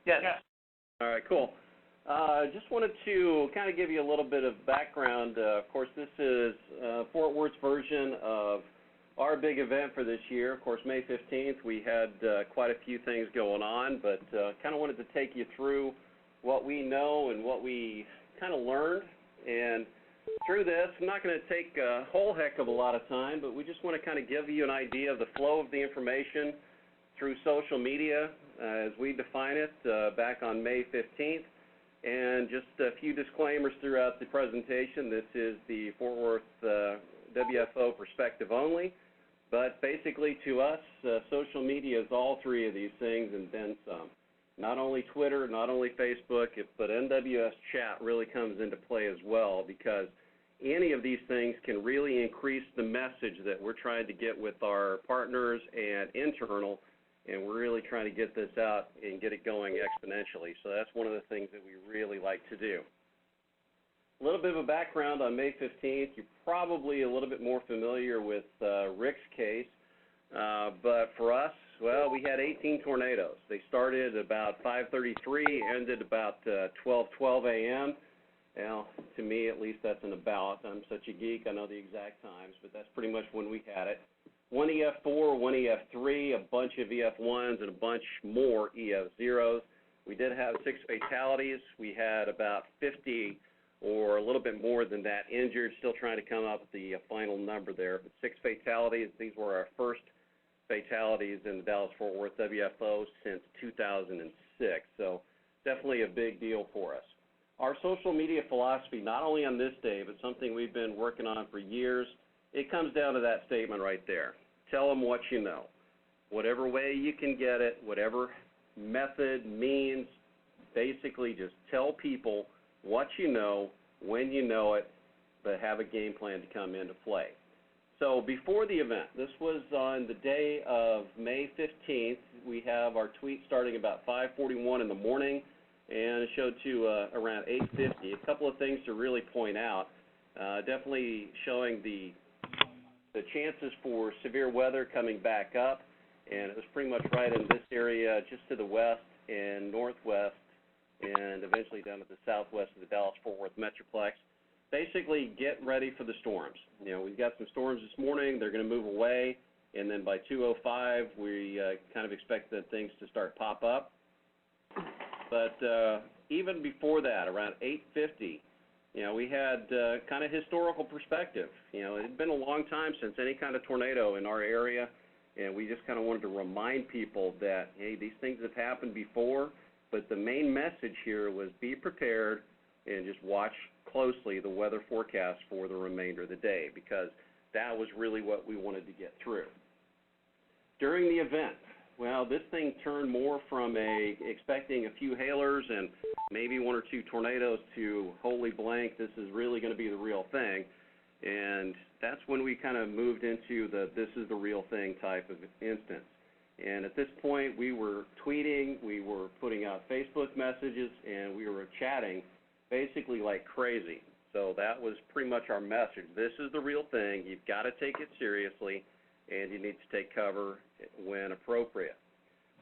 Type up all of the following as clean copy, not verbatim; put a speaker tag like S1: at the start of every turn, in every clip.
S1: Yes.
S2: All right, cool. Just wanted to kind of give you a little bit of background. Of course, this is Fort Worth's version of our big event for this year. Of course, May 15th, we had quite a few things going on, but kind of wanted to take you through what we know and what we kind of learned. And through this, I'm not going to take a whole heck of a lot of time, but we just want to kind of give you an idea of the flow of the information through social media as we define it back on May 15th. And just a few disclaimers throughout the presentation. This is the Fort Worth WFO perspective only. But basically to us, social media is all three of these things and then some. Not only Twitter, not only Facebook, but NWS chat really comes into play as well, because any of these things can really increase the message that we're trying to get with our partners and internal, and we're really trying to get this out and get it going exponentially. So that's one of the things that we really like to do. A little bit of a background on May 15th. You're probably a little bit more familiar with Rick's case, but for us, well, we had 18 tornadoes. They started about 5:33, ended about 12:12 a.m. Now, to me, at least, that's an about. I'm such a geek, I know the exact times, but that's pretty much when we had it. One EF4, one EF3, a bunch of EF1s, and a bunch more EF0s. We did have 6 fatalities. We had about 50 or a little bit more than that injured, still trying to come up with the final number there. But 6 fatalities, these were our first fatalities in the Dallas-Fort Worth WFO since 2006, so definitely a big deal for us. Our social media philosophy, not only on this day, but something we've been working on for years, it comes down to that statement right there. Tell them what you know. Whatever way you can get it, whatever method, means, basically just tell people what you know, when you know it, but have a game plan to come into play. So before the event, this was on the day of May 15th, we have our tweet starting about 5:41 in the morning, and it showed to around 8:50. A couple of things to really point out, definitely showing the chances for severe weather coming back up, and it was pretty much right in this area just to the west and northwest and eventually down to the southwest of the Dallas-Fort Worth Metroplex. Basically, get ready for the storms. You know, we've got some storms this morning. They're going to move away, and then by 2:05, we kind of expect the things to start pop up. But even before that, around 8:50, you know, we had kind of historical perspective. You know, it had been a long time since any kind of tornado in our area, and we just kind of wanted to remind people that, hey, these things have happened before, but the main message here was be prepared and just watch closely the weather forecast for the remainder of the day, because that was really what we wanted to get through. During the event, well, this thing turned more from expecting a few hailers and maybe 1 or 2 tornadoes to holy blank, this is really going to be the real thing. And that's when we kind of moved into the this is the real thing type of instance. And at this point, we were tweeting, we were putting out Facebook messages, and we were chatting basically like crazy. So that was pretty much our message. This is the real thing. You've got to take it seriously, and you need to take cover when appropriate.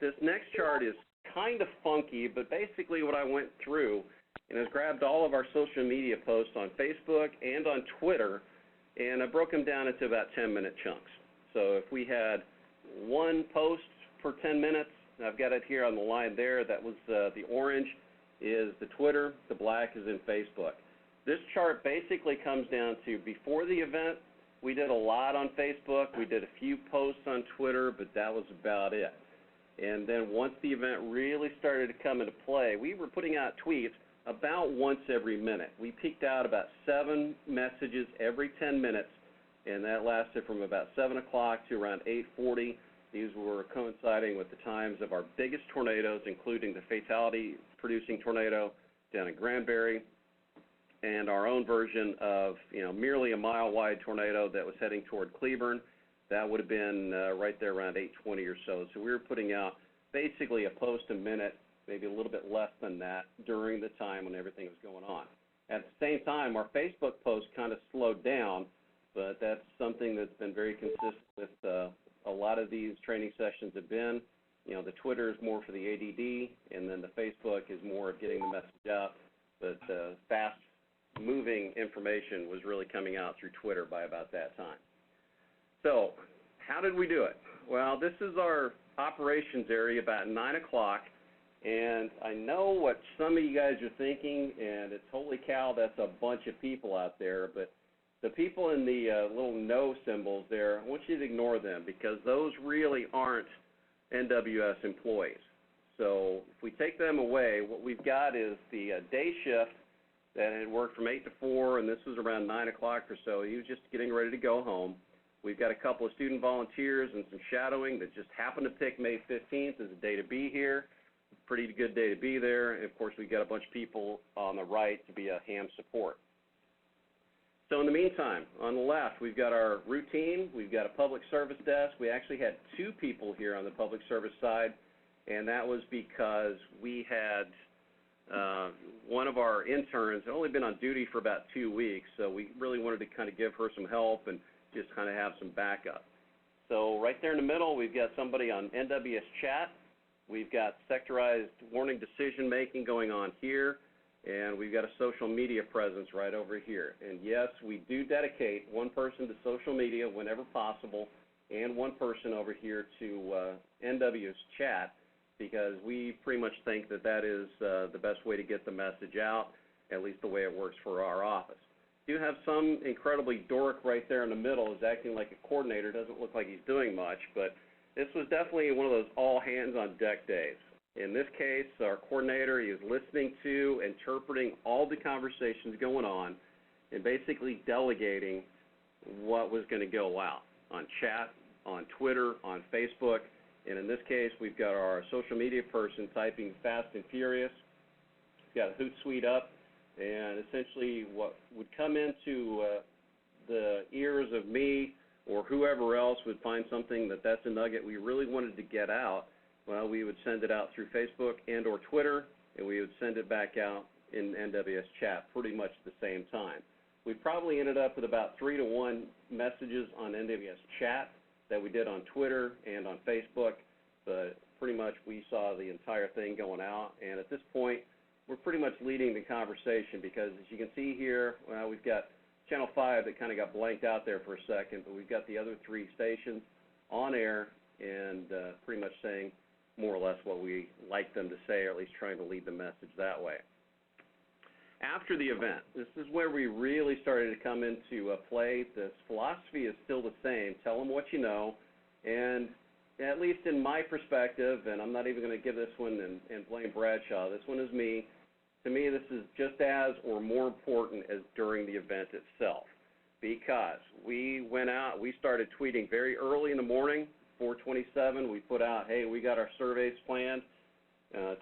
S2: This next chart is kind of funky, but basically what I went through and has grabbed all of our social media posts on Facebook and on Twitter, and I broke them down into about 10-minute chunks. So if we had one post per 10 minutes, I've got it here on the line there, that was the orange is the Twitter, the black is in Facebook. This chart basically comes down to before the event, we did a lot on Facebook, we did a few posts on Twitter, but that was about it. And then once the event really started to come into play, we were putting out tweets about once every minute. We peaked out about 7 messages every 10 minutes, and that lasted from about 7 o'clock to around 8:40. These were coinciding with the times of our biggest tornadoes, including the fatality-producing tornado down in Granbury, and our own version of, you know, merely a mile-wide tornado that was heading toward Cleburne. That would have been right there around 8:20 or so. So we were putting out basically a post a minute, maybe a little bit less than that, during the time when everything was going on. At the same time, our Facebook post kind of slowed down, but that's something that's been very consistent with a lot of these training sessions have been. The Twitter is more for the ADD, and then the Facebook is more of getting the message out. But fast-moving information was really coming out through Twitter by about that time. So how did we do it? Well, this is our operations area about 9 o'clock, and I know what some of you guys are thinking, and it's holy cow, that's a bunch of people out there. But the people in the little no symbols there, I want you to ignore them because those really aren't NWS employees. So if we take them away, what we've got is the day shift that had worked from 8 to 4, and this was around 9 o'clock or so. He was just getting ready to go home. We've got a couple of student volunteers and some shadowing that just happened to pick May 15th as a day to be here. Pretty good day to be there. And, of course, we've got a bunch of people on the right to be a ham support. So in the meantime, on the left, we've got our routine. We've got a public service desk. We actually had 2 people here on the public service side, and that was because we had one of our interns had only been on duty for about 2 weeks, so we really wanted to kind of give her some help and just kind of have some backup. So right there in the middle, we've got somebody on NWS chat. We've got sectorized warning decision-making going on here, and we've got a social media presence right over here. And yes, we do dedicate one person to social media whenever possible and one person over here to NWS chat because we pretty much think that that is the best way to get the message out, at least the way it works for our office. You have some incredibly dork right there in the middle is acting like a coordinator. Doesn't look like he's doing much, but this was definitely one of those all-hands-on-deck days. In this case, our coordinator, he was listening to, interpreting all the conversations going on, and basically delegating what was going to go out on chat, on Twitter, on Facebook. And in this case, we've got our social media person typing fast and furious. We've got a Hootsuite up. And essentially what would come into the ears of me or whoever else would find something that's a nugget we really wanted to get out, well, we would send it out through Facebook and or Twitter, and we would send it back out in NWS chat pretty much at the same time. We probably ended up with about 3 to 1 messages on NWS chat that we did on Twitter and on Facebook, but pretty much we saw the entire thing going out. And at this point, we're pretty much leading the conversation because, as you can see here, well, we've got Channel 5 that kind of got blanked out there for a second, but we've got the other 3 stations on air and pretty much saying more or less what we like them to say, or at least trying to lead the message that way. After the event, this is where we really started to come into play. This philosophy is still the same. Tell them what you know, and at least in my perspective, and I'm not even going to give this one and blame Bradshaw, this one is me. To me, this is just as or more important as during the event itself because we went out, we started tweeting very early in the morning, 4:27. We put out, hey, we got our surveys planned.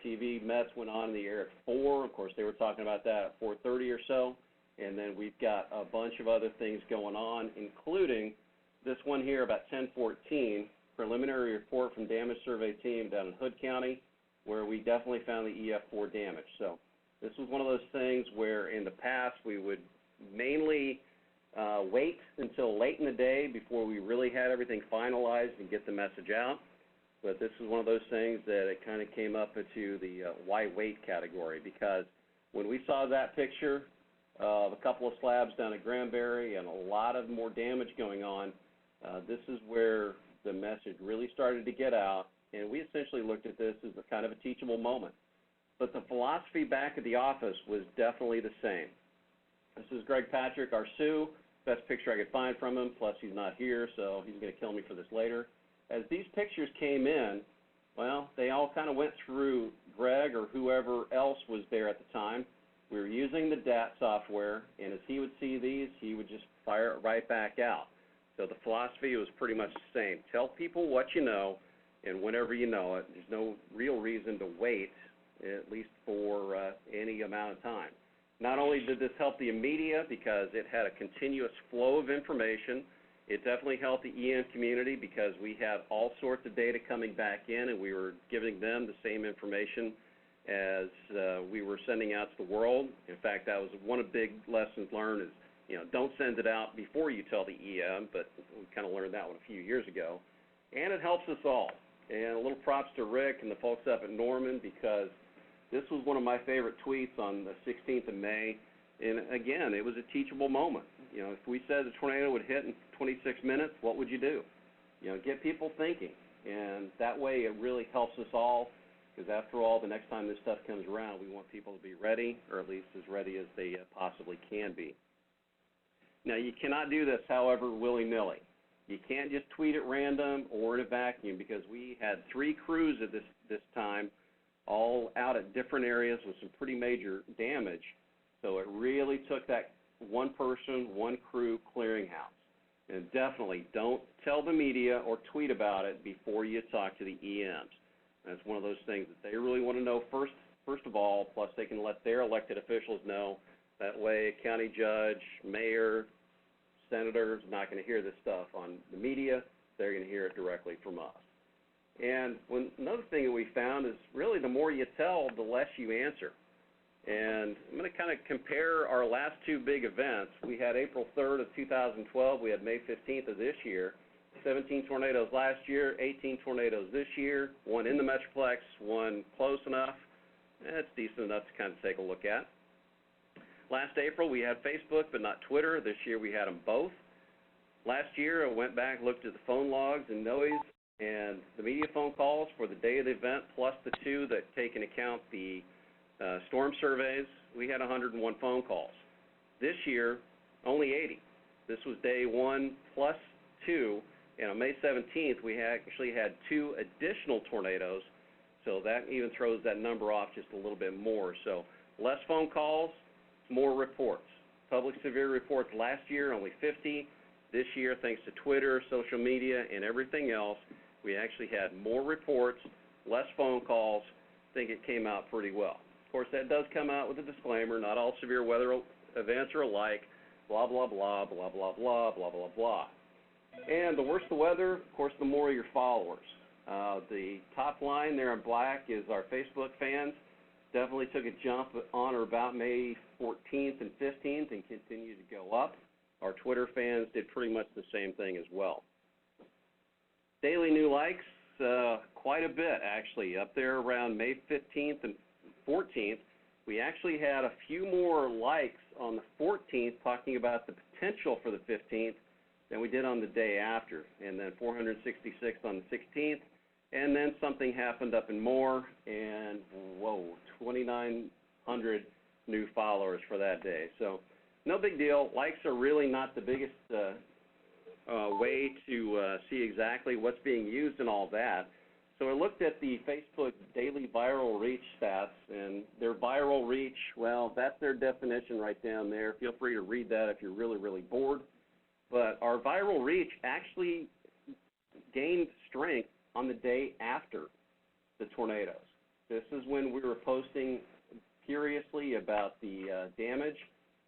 S2: TV Mets went on in the air at 4. Of course, they were talking about that at 4:30 or so. And then we've got a bunch of other things going on, including this one here about 10:14, preliminary report from damage survey team down in Hood County, where we definitely found the EF4 damage. So this was one of those things where in the past we would mainly wait until late in the day before we really had everything finalized and get the message out. But this is one of those things that it kind of came up into the why wait category because when we saw that picture of a couple of slabs down at Granbury and a lot of more damage going on, this is where the message really started to get out, and we essentially looked at this as a kind of a teachable moment. But the philosophy back at the office was definitely the same. This is Greg Patrick, our Sioux, best picture I could find from him, plus he's not here, so he's going to kill me for this later. As these pictures came in, well, they all kind of went through Greg or whoever else was there at the time. We were using the DAT software, and as he would see these, he would just fire it right back out. So the philosophy was pretty much the same. Tell people what you know, and whenever you know it. There's no real reason to wait, at least for any amount of time. Not only did this help the media because it had a continuous flow of information, it definitely helped the EM community because we had all sorts of data coming back in, and we were giving them the same information as we were sending out to the world. In fact, that was one of the big lessons learned is, don't send it out before you tell the EM, but we kind of learned that one a few years ago. And it helps us all. And a little props to Rick and the folks up at Norman, because this was one of my favorite tweets on the 16th of May. And again, it was a teachable moment. You know, if we said the tornado would hit in 26 minutes, what would you do? You know, get people thinking. And that way it really helps us all, because after all, the next time this stuff comes around, we want people to be ready, or at least as ready as they possibly can be. Now, you cannot do this, however, willy-nilly. You can't just tweet at random or in a vacuum, because we had 3 crews at this time, all out at different areas with some pretty major damage. So it really took that one person, one crew clearinghouse. And definitely don't tell the media or tweet about it before you talk to the EMs. That's one of those things that they really want to know first of all, plus they can let their elected officials know. That way a county judge, mayor, senator is not going to hear this stuff on the media. They're going to hear it directly from us. And another thing that we found is really the more you tell, the less you answer. And I'm going to kind of compare our last 2 big events. We had April 3rd of 2012. We had May 15th of this year. 17 tornadoes last year, 18 tornadoes this year, 1 in the Metroplex, 1 close enough. It's decent enough to kind of take a look at. Last April, we had Facebook, but not Twitter. This year, we had them both. Last year, I went back, looked at the phone logs and noise, and the media phone calls for the day of the event, plus the 2 that take into account the storm surveys. We had 101 phone calls. This year, only 80. This was day 1 plus 2, and on May 17th, we actually had 2 additional tornadoes, so that even throws that number off just a little bit more. So less phone calls, more reports. Public severe reports last year, only 50. This year, thanks to Twitter, social media, and everything else, we actually had more reports, less phone calls. I think it came out pretty well. Of course, that does come out with a disclaimer. Not all severe weather events are alike. Blah, blah, blah, blah, blah, blah, blah, blah, blah. And the worse the weather, of course, the more your followers. The top line there in black is our Facebook fans. Definitely took a jump on or about May 14th and 15th and continued to go up. Our Twitter fans did pretty much the same thing as well. Daily new likes, quite a bit actually, up there around May 15th and 14th. We actually had a few more likes on the 14th talking about the potential for the 15th than we did on the day after, and then 466 on the 16th, and then something happened up in Moore, and whoa, 2,900 new followers for that day. So no big deal. Likes are really not the biggest way to see exactly what's being used and all that. So I looked at the Facebook daily viral reach stats, and their viral reach, well, that's their definition right down there. Feel free to read that if you're really, really bored. But our viral reach actually gained strength on the day after the tornadoes. This is when we were posting furiously about the damage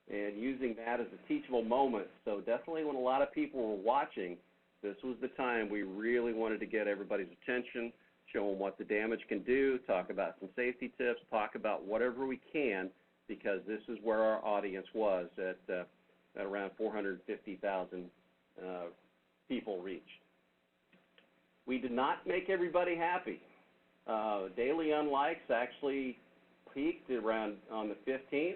S2: and using that as a teachable moment. So definitely when a lot of people were watching, this was the time we really wanted to get everybody's attention, show them what the damage can do, talk about some safety tips, talk about whatever we can, because this is where our audience was at around 450,000 people reached. We did not make everybody happy. Daily unlikes actually peaked around on the 15th,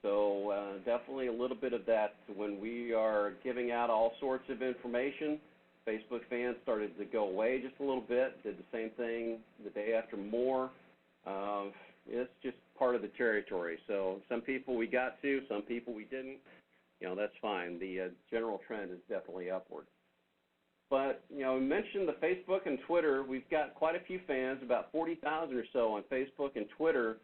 S2: so definitely a little bit of that when we are giving out all sorts of information. Facebook fans started to go away just a little bit, did the same thing the day after more. It's just part of the territory. So some people we got to, some people we didn't. You know, that's fine. The general trend is definitely upward. But, you know, we mentioned the Facebook and Twitter. We've got quite a few fans, about 40,000 or so on Facebook and Twitter.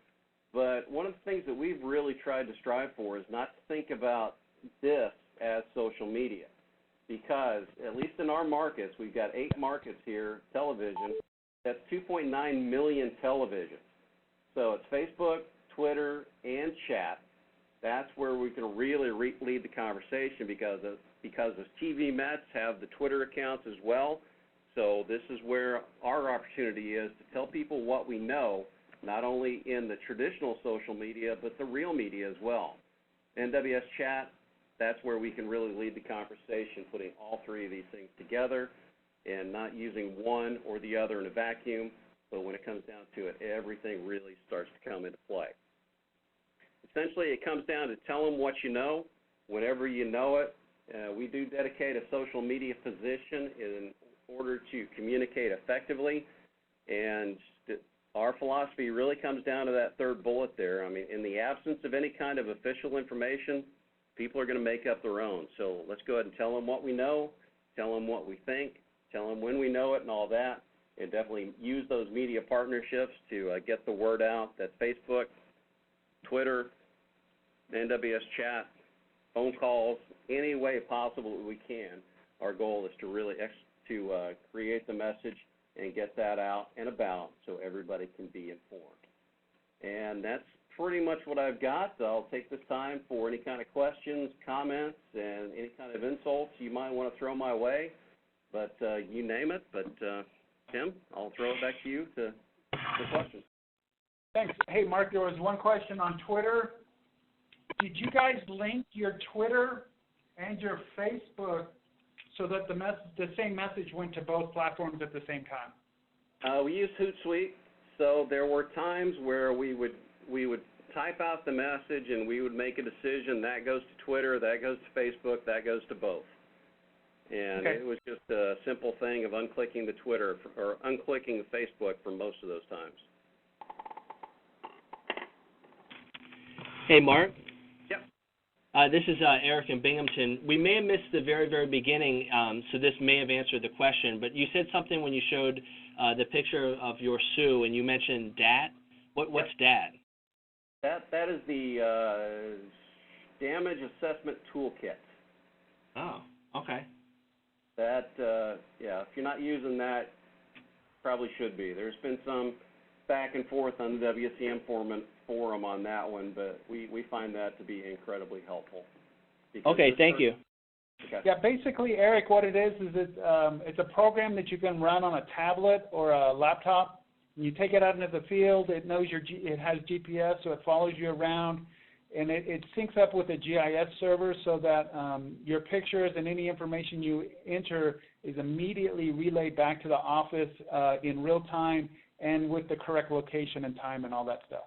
S2: But one of the things that we've really tried to strive for is not to think about this as social media. Because, at least in our markets, we've got 8 markets here, television. That's 2.9 million televisions. So it's Facebook, Twitter, and chat. That's where we can really lead the conversation because those TV Mets have the Twitter accounts as well. So this is where our opportunity is to tell people what we know, not only in the traditional social media, but the real media as well. NWS Chat, that's where we can really lead the conversation, putting all 3 of these things together. and not using one or the other in a vacuum, but when it comes down to it, everything really starts to come into play. Essentially, it comes down to tell them what you know, whenever you know it. We do dedicate a social media position in order to communicate effectively, and our philosophy really comes down to that third bullet there. I mean, in the absence of any kind of official information, people are going to make up their own. So let's go ahead and tell them what we know, tell them what we think, tell them when we know it and all that, and definitely use those media partnerships to get the word out. That's Facebook, Twitter, NWS chat, phone calls, any way possible that we can. Our goal is to really create the message and get that out and about so everybody can be informed. And that's pretty much what I've got. I'll take this time for any kind of questions, comments, and any kind of insults you might want to throw my way. But you name it. But, Tim, I'll throw it back to you for questions.
S1: Thanks. Hey, Mark, there was one question on Twitter. Did you guys link your Twitter and your Facebook so that the same message went to both platforms at the same time?
S2: We use Hootsuite, so there were times where we would type out the message and we would make a decision. That goes to Twitter, that goes to Facebook, that goes to both. And It was just a simple thing of unclicking the Twitter or unclicking the Facebook for most of those times.
S3: Hey, Mark.
S2: Yep.
S3: This is Eric in Binghamton. We may have missed the very, very beginning, so this may have answered the question, but you said something when you showed the picture of your Sioux, and you mentioned DAT. What's DAT?
S2: That is the Damage Assessment Toolkit.
S3: Oh, okay.
S2: That, if you're not using that, probably should be. There's been some back and forth on the WCM forum on that one, but we find that to be incredibly helpful.
S3: Okay, thank you.
S2: Okay.
S1: Yeah, basically, Eric, what it is it's a program that you can run on a tablet or a laptop. You take it out into the field. It knows it has GPS, so it follows you around, and it syncs up with a GIS server so that your pictures and any information you enter is immediately relayed back to the office in real time and with the correct location and time and all that stuff.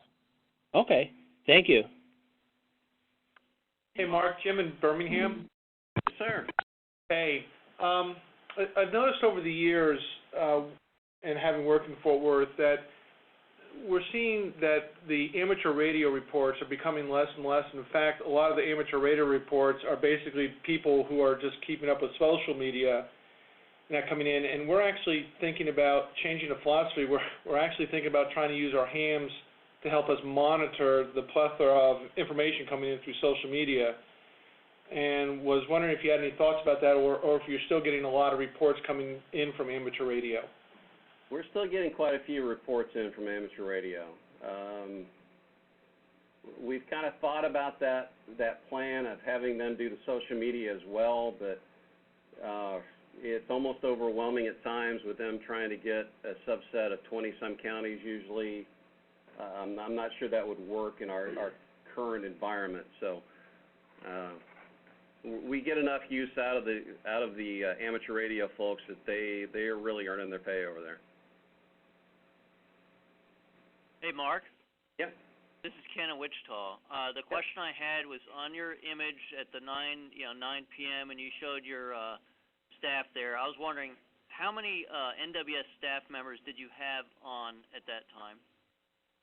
S3: Okay, thank you.
S4: Hey, Mark, Jim in Birmingham.
S2: Yes, sir.
S4: Hey, I've noticed over the years, and having worked in Fort Worth, that we're seeing that the amateur radio reports are becoming less and less. In fact, a lot of the amateur radio reports are basically people who are just keeping up with social media and that coming in. And we're actually thinking about changing the philosophy. We're actually thinking about trying to use our hams to help us monitor the plethora of information coming in through social media. And was wondering if you had any thoughts about that, or if you're still getting a lot of reports coming in from amateur radio.
S2: We're still getting quite a few reports in from amateur radio. We've kind of thought about that plan of having them do the social media as well, but it's almost overwhelming at times with them trying to get a subset of 20-some counties usually. I'm not sure that would work in our current environment. So we get enough use out of the amateur radio folks that they are really earning their pay over there.
S5: Hey, Mark.
S2: Yep.
S5: This is Ken in Wichita. The question I had was on your image at the 9 p.m. and you showed your staff there. I was wondering how many NWS staff members did you have on at that time?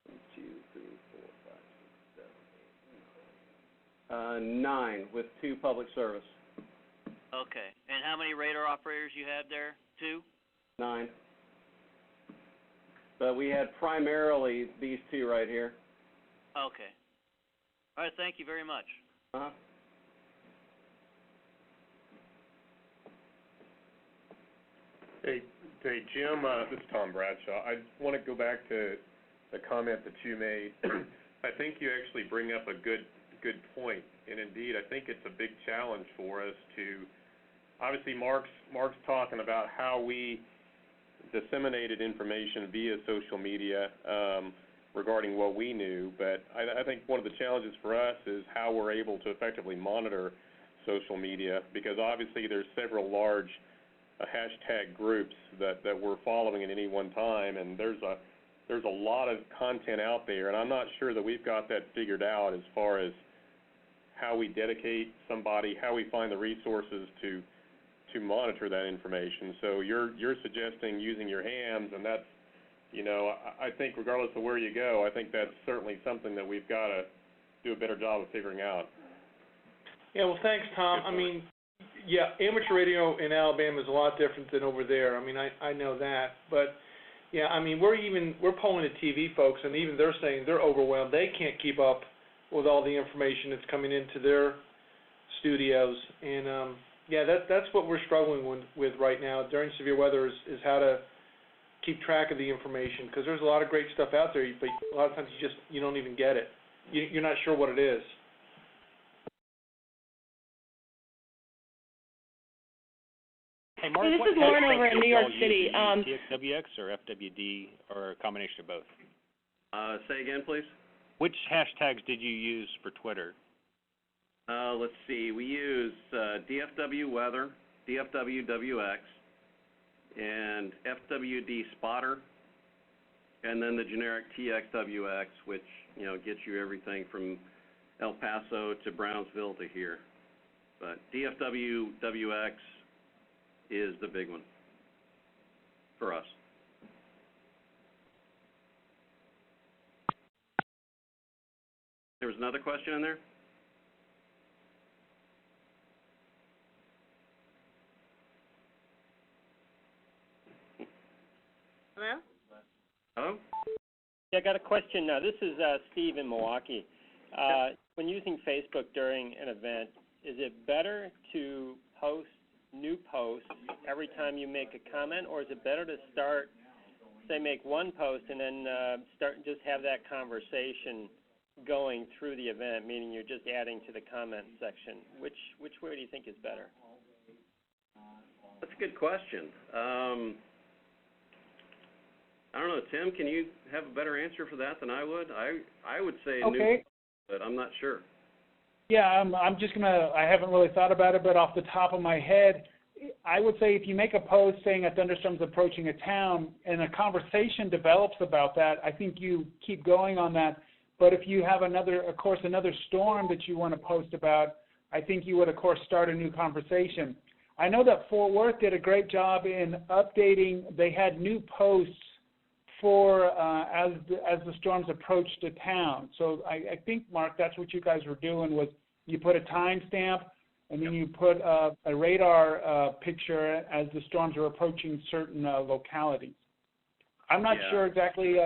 S2: 1, 2, 3, 4, 5, 6, 7, 8, 9 with 2 public service.
S5: Okay. And how many radar operators you have there? 2?
S2: 9. But we had primarily these 2 right here.
S5: Okay. All right, thank you very much.
S2: Uh-huh.
S6: Hey, Jim, this is Tom Bradshaw. I want to go back to the comment that you made. I think you actually bring up a good point, and indeed, I think it's a big challenge for us to. Obviously, Mark's talking about how we disseminated information via social media regarding what we knew, but I think one of the challenges for us is how we're able to effectively monitor social media, because obviously there's several large hashtag groups that we're following at any one time, and there's a lot of content out there, and I'm not sure that we've got that figured out as far as how we dedicate somebody, how we find the resources to monitor that information. So you're suggesting using your hands, and that's, I think regardless of where you go, I think that's certainly something that we've got to do a better job of figuring out.
S4: Yeah, well, thanks, Tom. I mean, yeah, amateur radio in Alabama is a lot different than over there. I mean, I know that, but yeah, I mean, we're polling the TV folks, and even they're saying they're overwhelmed. They can't keep up with all the information that's coming into their studios, and yeah, that's what we're struggling with right now during severe weather is how to keep track of the information, because there's a lot of great stuff out there, but a lot of times you don't even get it. You're not sure what it is.
S7: Hey, Mark,
S8: This is Lauren over in New York City.
S7: TXWX or FWD or a combination of both?
S2: Say again, please.
S7: Which hashtags did you use for Twitter?
S2: Let's see. We use DFW Weather, DFWWX, and FWD Spotter, and then the generic TXWX, which gets you everything from El Paso to Brownsville to here. But DFWWX is the big one for us. There was another question in there?
S8: Hello?
S2: Hello?
S9: Yeah, I got a question. This is Steve in Milwaukee. When using Facebook during an event, is it better to post new posts every time you make a comment, or is it better to start, say, make one post and then just have that conversation going through the event, meaning you're just adding to the comment section? Which way do you think is better?
S2: That's a good question. I don't know, Tim, can you have a better answer for that than I would? I would say
S1: okay.
S2: New, but I'm not sure.
S1: Yeah, I'm just I haven't really thought about it, but off the top of my head, I would say if you make a post saying a thunderstorm's approaching a town and a conversation develops about that, I think you keep going on that. But if you have another storm that you want to post about, I think you would, of course, start a new conversation. I know that Fort Worth did a great job in updating. They had new posts for as the storms approached the town. So I think, Mark, that's what you guys were doing was you put a timestamp and then you put a radar picture as the storms are approaching certain localities. I'm not sure exactly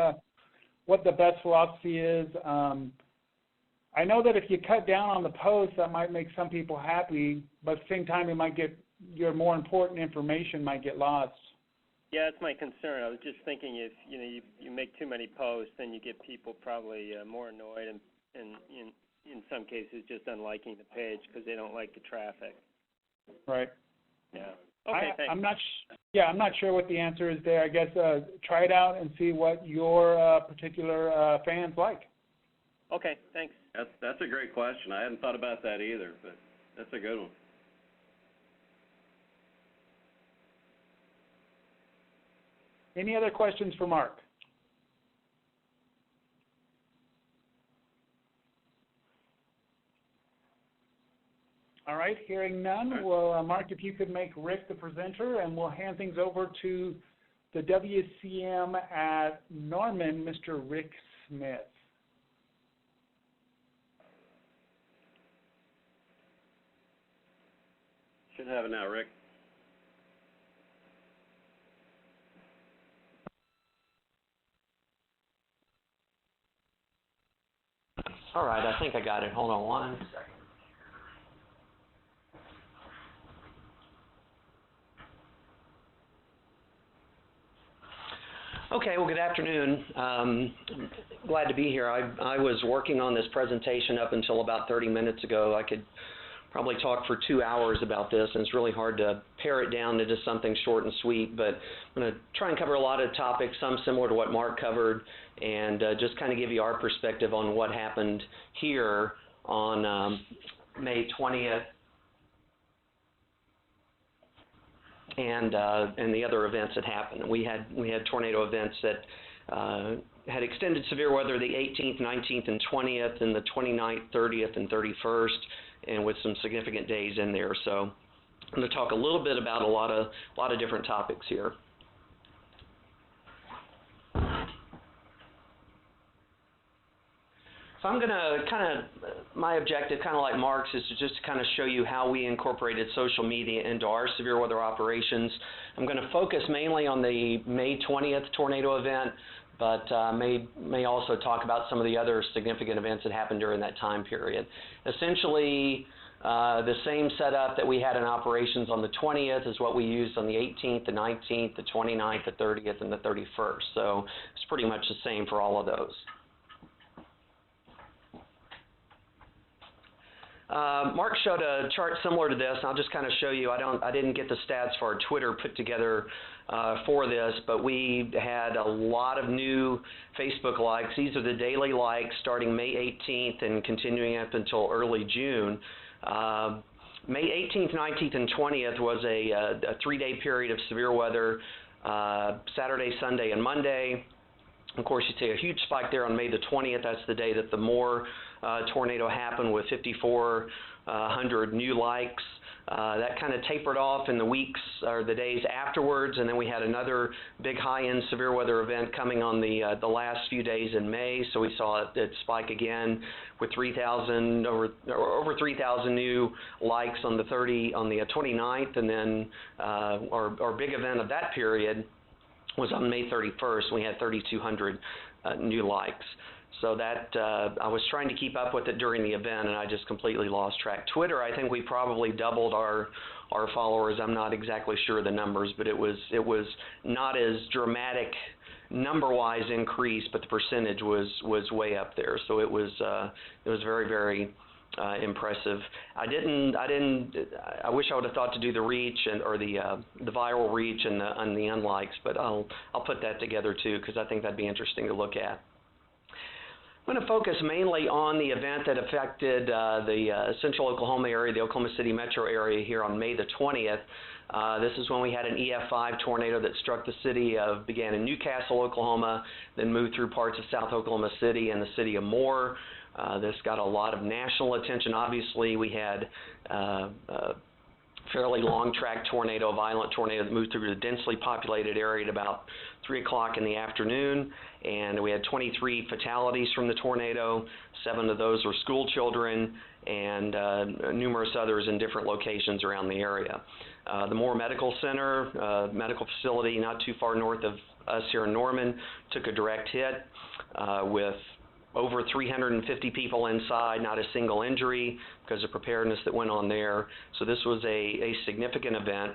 S1: what the best philosophy is. I know that if you cut down on the post, that might make some people happy, but at the same time, it might get your more important information might get lost.
S9: Yeah, that's my concern. I was just thinking if you make too many posts, then you get people probably more annoyed and in some cases just unliking the page because they don't like the traffic.
S1: Right.
S9: Yeah. Okay. Thanks.
S1: I'm not sure what the answer is there. I guess try it out and see what your particular fans like.
S9: Okay. Thanks.
S2: That's a great question. I hadn't thought about that either, but that's a good one.
S1: Any other questions for Mark? All right, hearing none, well, Mark, if you could make Rick the presenter, and we'll hand things over to the WCM at Norman, Mr. Rick Smith.
S2: Should have it now, Rick.
S10: All right, I think I got it. Hold on one second. Okay, well, good afternoon. Glad to be here. I was working on this presentation up until about 30 minutes ago. I could probably talk for 2 hours about this, and it's really hard to pare it down into something short and sweet, but I'm going to try and cover a lot of topics, some similar to what Mark covered, and just kind of give you our perspective on what happened here on May 20th. and the other events that happened. We had tornado events that had extended severe weather the 18th, 19th, and 20th, and the 29th, 30th, and 31st, and with some significant days in there. So I'm going to talk a little bit about a lot of different topics here. So I'm going to my objective, kind of like Mark's, is to just kind of show you how we incorporated social media into our severe weather operations. I'm going to focus mainly on the May 20th tornado event, but may also talk about some of the other significant events that happened during that time period. Essentially, the same setup that we had in operations on the 20th is what we used on the 18th, the 19th, the 29th, the 30th, and the 31st. So it's pretty much the same for all of those. Mark showed a chart similar to this, and I'll just kind of show you. I didn't get the stats for our Twitter put together for this, but we had a lot of new Facebook likes. These are the daily likes starting May 18th and continuing up until early June. May 18th, 19th, and 20th was a 3-day period of severe weather, Saturday, Sunday, and Monday. Of course, you see a huge spike there on May the 20th. That's the day that the Moore tornado happened with 5,400 new likes. That kind of tapered off in the weeks or the days afterwards, and then we had another big high-end severe weather event coming on the last few days in May. So we saw it spike again with 3,000 over 3,000 new likes on the 29th, and then our big event of that period was on May 31st. We had 3,200 new likes. So that I was trying to keep up with it during the event, and I just completely lost track. Twitter, I think we probably doubled our followers. I'm not exactly sure of the numbers, but it was not as dramatic number-wise increase, but the percentage was way up there. So it was very, very impressive. I wish I would have thought to do the reach or the viral reach and the unlikes, but I'll put that together too, because I think that'd be interesting to look at. I'm going to focus mainly on the event that affected the central Oklahoma area, the Oklahoma City metro area here on May the 20th. This is when we had an EF5 tornado that struck the city began in Newcastle, Oklahoma, then moved through parts of South Oklahoma City and the city of Moore. This got a lot of national attention. Obviously, we had a fairly long track tornado, a violent tornado that moved through the densely populated area at about 3 o'clock in the afternoon, and we had 23 fatalities from the tornado. 7 of those were school children, and numerous others in different locations around the area. The Moore Medical Center, medical facility not too far north of us here in Norman, took a direct hit with over 350 people inside, not a single injury because of preparedness that went on there. So this was a significant event.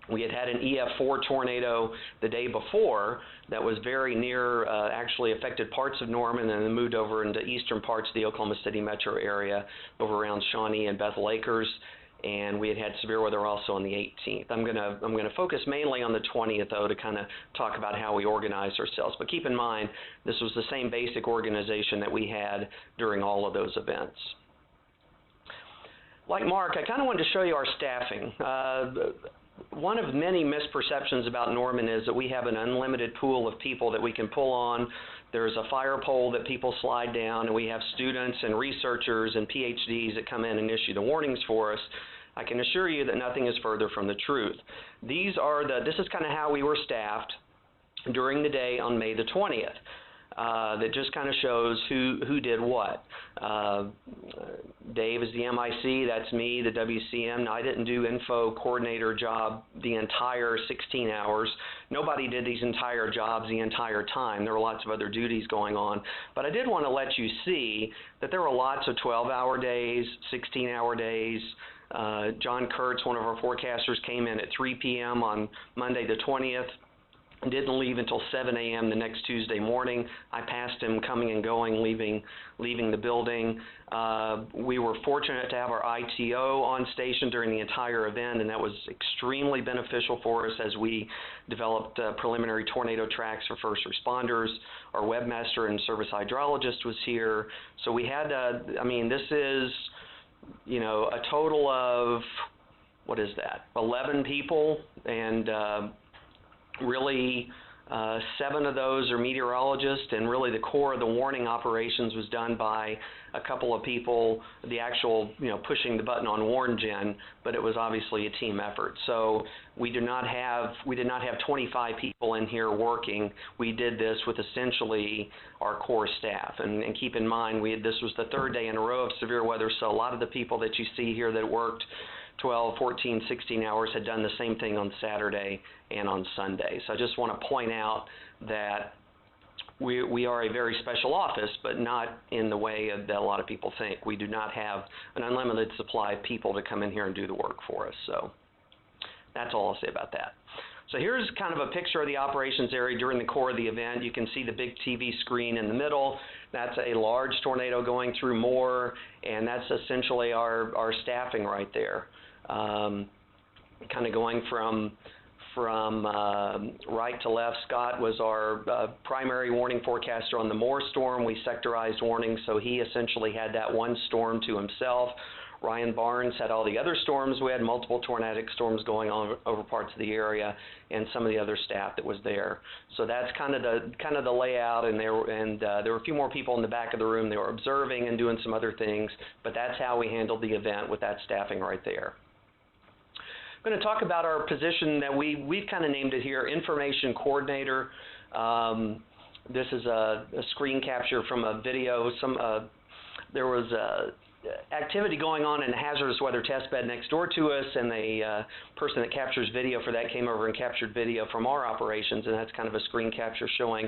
S10: We had an EF4 tornado the day before that was very near, actually affected parts of Norman and then moved over into eastern parts of the Oklahoma City metro area, over around Shawnee and Bethel Acres. And we had severe weather also on the 18th. I'm gonna focus mainly on the 20th though to kind of talk about how we organized ourselves. But keep in mind, this was the same basic organization that we had during all of those events. Like Mark, I kind of wanted to show you our staffing. One of many misperceptions about Norman is that we have an unlimited pool of people that we can pull on. There's a fire pole that people slide down, and we have students and researchers and PhDs that come in and issue the warnings for us. I can assure you that nothing is further from the truth. This is kind of how we were staffed during the day on May the 20th. That just kind of shows who did what. Dave is the MIC, that's me, the WCM. Now, I didn't do info coordinator job the entire 16 hours. Nobody did these entire jobs the entire time. There were lots of other duties going on. But I did want to let you see that there were lots of 12-hour days, 16-hour days. John Kurtz, one of our forecasters, came in at 3 p.m. on Monday the 20th. Didn't leave until 7 a.m. the next Tuesday morning. I passed him coming and going, leaving the building. We were fortunate to have our ITO on station during the entire event, and that was extremely beneficial for us as we developed preliminary tornado tracks for first responders. Our webmaster and service hydrologist was here. So we had, this is, a total of, 11 people, and really 7 of those are meteorologists, and really the core of the warning operations was done by a couple of people, the actual, pushing the button on warn gen, but it was obviously a team effort. So we did not have 25 people in here working. We did this with essentially our core staff, and keep in mind this was the 3rd day in a row of severe weather, so a lot of the people that you see here that worked 12, 14, 16 hours had done the same thing on Saturday and on Sunday. So I just want to point out that we are a very special office, but not in the way that a lot of people think. We do not have an unlimited supply of people to come in here and do the work for us. So that's all I'll say about that. So here's kind of a picture of the operations area during the core of the event. You can see the big TV screen in the middle. That's a large tornado going through Moore, and that's essentially our staffing right there. Kind of going from right to left, Scott was our primary warning forecaster on the Moore storm. We sectorized warnings, so he essentially had that one storm to himself. Ryan Barnes had all the other storms. We had multiple tornadic storms going on over parts of the area, and some of the other staff that was there. So that's kind of the layout, and there were a few more people in the back of the room. They were observing and doing some other things, but that's how we handled the event with that staffing right there. I'm going to talk about our position that we've kind of named it here, Information Coordinator. This is a screen capture from a video. There was a activity going on in a hazardous weather test bed next door to us, and the person that captures video for that came over and captured video from our operations, and that's kind of a screen capture showing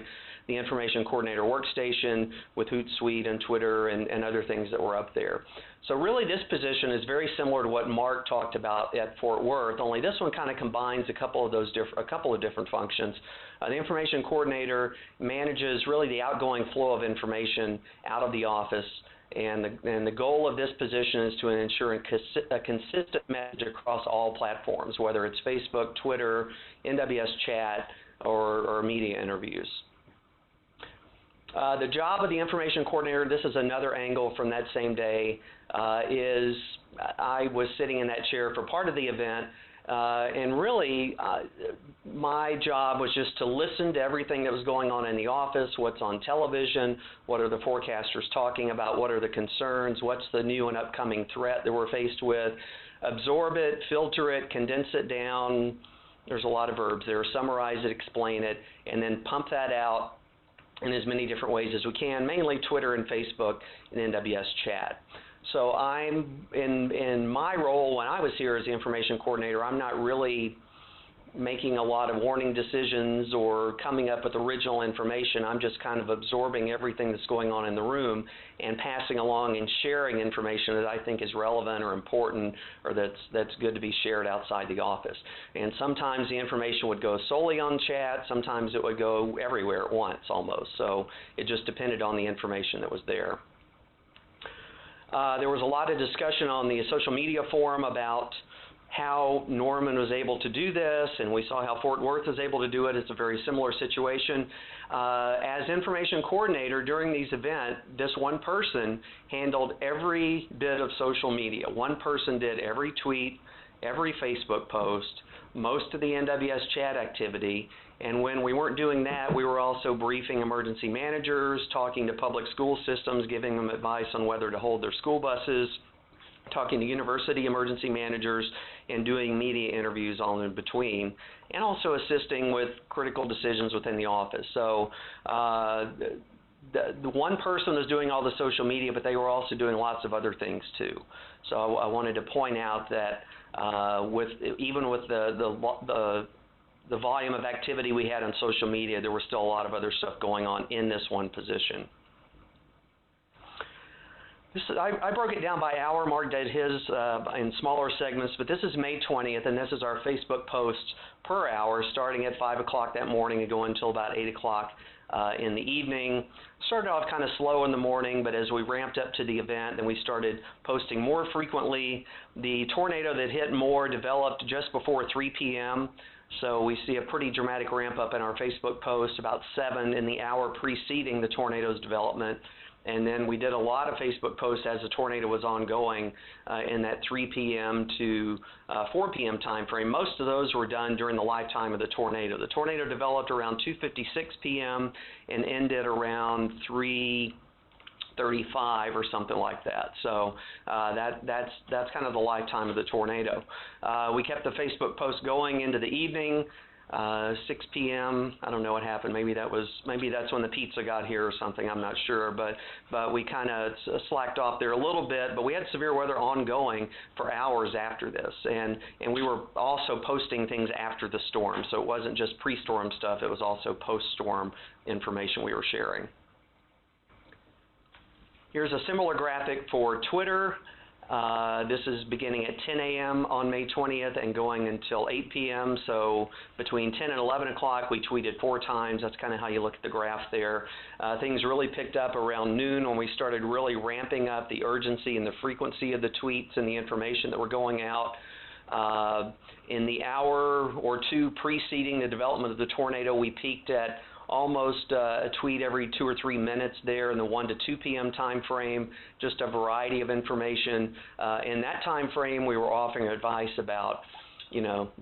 S10: the Information Coordinator workstation with Hootsuite and Twitter and other things that were up there. So really this position is very similar to what Mark talked about at Fort Worth, only this one kind of combines a couple of different functions. The Information Coordinator manages really the outgoing flow of information out of the office, and the goal of this position is to ensure a consistent message across all platforms, whether it's Facebook, Twitter, NWS chat, or media interviews. The job of the Information Coordinator, this is another angle from that same day, is I was sitting in that chair for part of the event, and really my job was just to listen to everything that was going on in the office, what's on television, what are the forecasters talking about, what are the concerns, what's the new and upcoming threat that we're faced with, absorb it, filter it, condense it down, there's a lot of verbs there, summarize it, explain it, and then pump that out in as many different ways as we can, mainly Twitter and Facebook and NWS chat. So I'm, in my role when I was here as the Information Coordinator, I'm not really making a lot of warning decisions or coming up with original information. I'm just kind of absorbing everything that's going on in the room and passing along and sharing information that I think is relevant or important or that's good to be shared outside the office. And sometimes the information would go solely on chat, sometimes it would go everywhere at once almost. So it just depended on the information that was there. There was a lot of discussion on the social media forum about how Norman was able to do this, and we saw how Fort Worth was able to do it. It's a very similar situation. As Information Coordinator during these events, this one person handled every bit of social media. One person did every tweet, every Facebook post, most of the NWS chat activity, and when we weren't doing that, we were also briefing emergency managers, talking to public school systems, giving them advice on whether to hold their school buses, talking to university emergency managers, and doing media interviews all in between, and also assisting with critical decisions within the office. So the one person was doing all the social media, but they were also doing lots of other things too. So I wanted to point out that even with the volume of activity we had on social media, there was still a lot of other stuff going on in this one position. I broke it down by hour. Mark did his in smaller segments, but this is May 20th, and this is our Facebook posts per hour, starting at 5 o'clock that morning and going until about 8 o'clock in the evening. Started off kind of slow in the morning, but as we ramped up to the event, then we started posting more frequently. The tornado that hit Moore developed just before 3 p.m., so we see a pretty dramatic ramp up in our Facebook posts, about 7 in the hour preceding the tornado's development. And then we did a lot of Facebook posts as the tornado was ongoing in that 3 p.m. to 4 p.m. time frame. Most of those were done during the lifetime of the tornado. The tornado developed around 2:56 p.m. and ended around 3:35 or something like that. So that's kind of the lifetime of the tornado. We kept the Facebook posts going into the evening. 6 p.m. I don't know what happened. Maybe that's when the pizza got here or something. I'm not sure, but we kind of slacked off there a little bit. But we had severe weather ongoing for hours after this, and we were also posting things after the storm. So it wasn't just pre-storm stuff. It was also post-storm information we were sharing. Here's a similar graphic for Twitter. This is beginning at 10 a.m. on May 20th and going until 8 p.m. So between 10 and 11 o'clock, we tweeted 4 times. That's kind of how you look at the graph there. Things really picked up around noon when we started really ramping up the urgency and the frequency of the tweets and the information that were going out. In the hour or two preceding the development of the tornado, we peaked at almost a tweet every 2 or 3 minutes there in the 1 to 2 p.m. time frame, just a variety of information. In that time frame, we were offering advice about,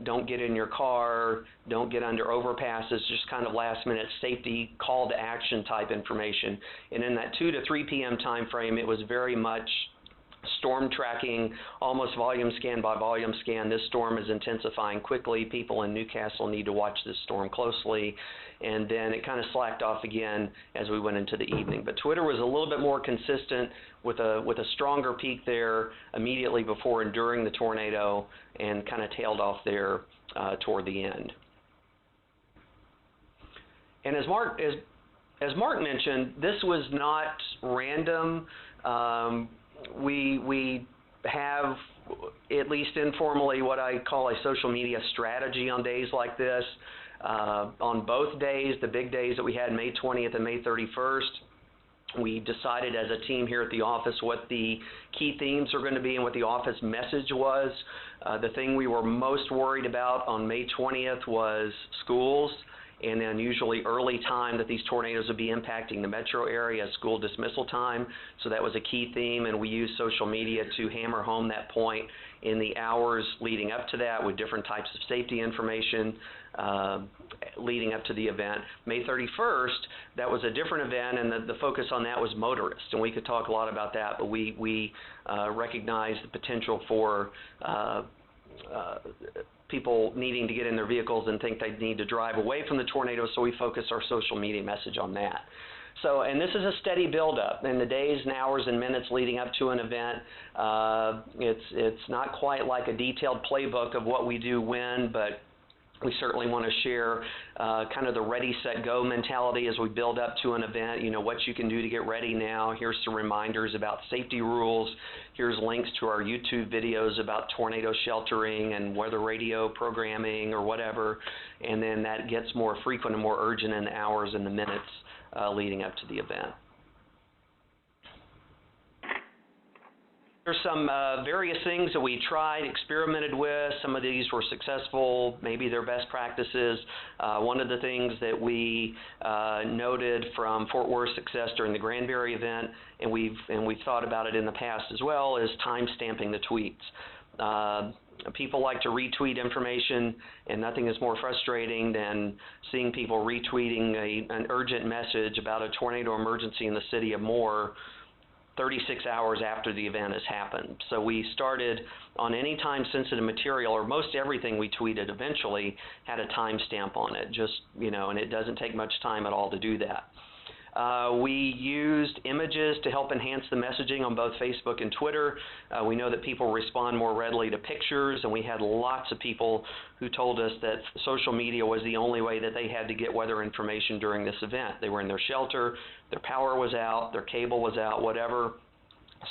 S10: don't get in your car, don't get under overpasses, just kind of last minute safety call to action type information. And in that 2 to 3 p.m. time frame, it was very much storm tracking, almost volume scan by volume scan. This storm is intensifying quickly. People in Newcastle need to watch this storm closely. And then it kind of slacked off again as we went into the evening. But Twitter was a little bit more consistent with a stronger peak there immediately before and during the tornado, and kind of tailed off there toward the end. And as Mark mentioned, this was not random. We have, at least informally, what I call a social media strategy on days like this. On both days, the big days that we had, May 20th and May 31st, we decided as a team here at the office what the key themes are going to be and what the office message was. The thing we were most worried about on May 20th was schools and the unusually early time that these tornadoes would be impacting the metro area, school dismissal time. So that was a key theme, and we used social media to hammer home that point in the hours leading up to that with different types of safety information leading up to the event. May 31st, that was a different event, and the focus on that was motorists, and we could talk a lot about that, but we recognized the potential for people needing to get in their vehicles and think they need to drive away from the tornado, so we focused our social media message on that. So, and this is a steady buildup in the days and hours and minutes leading up to an event. It's not quite like a detailed playbook of what we do when, but we certainly want to share kind of the ready, set, go mentality as we build up to an event, what you can do to get ready now. Here's some reminders about safety rules. Here's links to our YouTube videos about tornado sheltering and weather radio programming or whatever. And then that gets more frequent and more urgent in the hours and the minutes leading up to the event. There's some various things that we tried, experimented with. Some of these were successful, maybe they're best practices. One of the things that we noted from Fort Worth's success during the Granbury event, and we've thought about it in the past as well, is time stamping the tweets. People like to retweet information, and nothing is more frustrating than seeing people retweeting an urgent message about a tornado emergency in the city of Moore 36 hours after the event has happened. So we started on any time-sensitive material, or most everything we tweeted eventually had a timestamp on it, and it doesn't take much time at all to do that. We used images to help enhance the messaging on both Facebook and Twitter. We know that people respond more readily to pictures, and we had lots of people who told us that social media was the only way that they had to get weather information during this event. They were in their shelter, their power was out, their cable was out, whatever.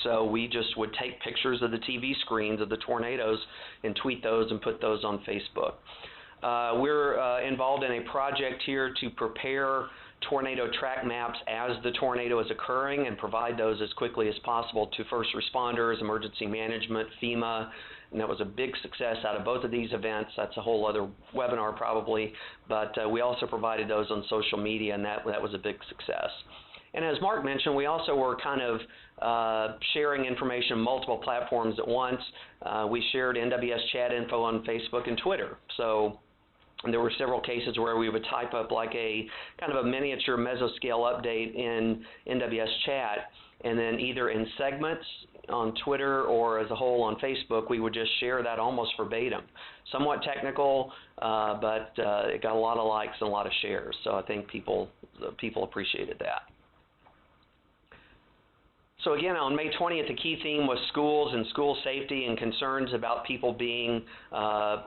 S10: So we just would take pictures of the TV screens of the tornadoes and tweet those and put those on Facebook. We're involved in a project here to prepare tornado track maps as the tornado is occurring and provide those as quickly as possible to first responders, emergency management, FEMA, and that was a big success out of both of these events. That's a whole other webinar probably, but we also provided those on social media, and that was a big success. And as Mark mentioned, we also were kind of sharing information on multiple platforms at once. We shared NWS chat info on Facebook and Twitter. So there were several cases where we would type up like a kind of a miniature mesoscale update in NWS chat, and then either in segments on Twitter or as a whole on Facebook, we would just share that almost verbatim. Somewhat technical, but it got a lot of likes and a lot of shares. So I think people appreciated that. So again, on May 20th, the key theme was schools and school safety and concerns about people being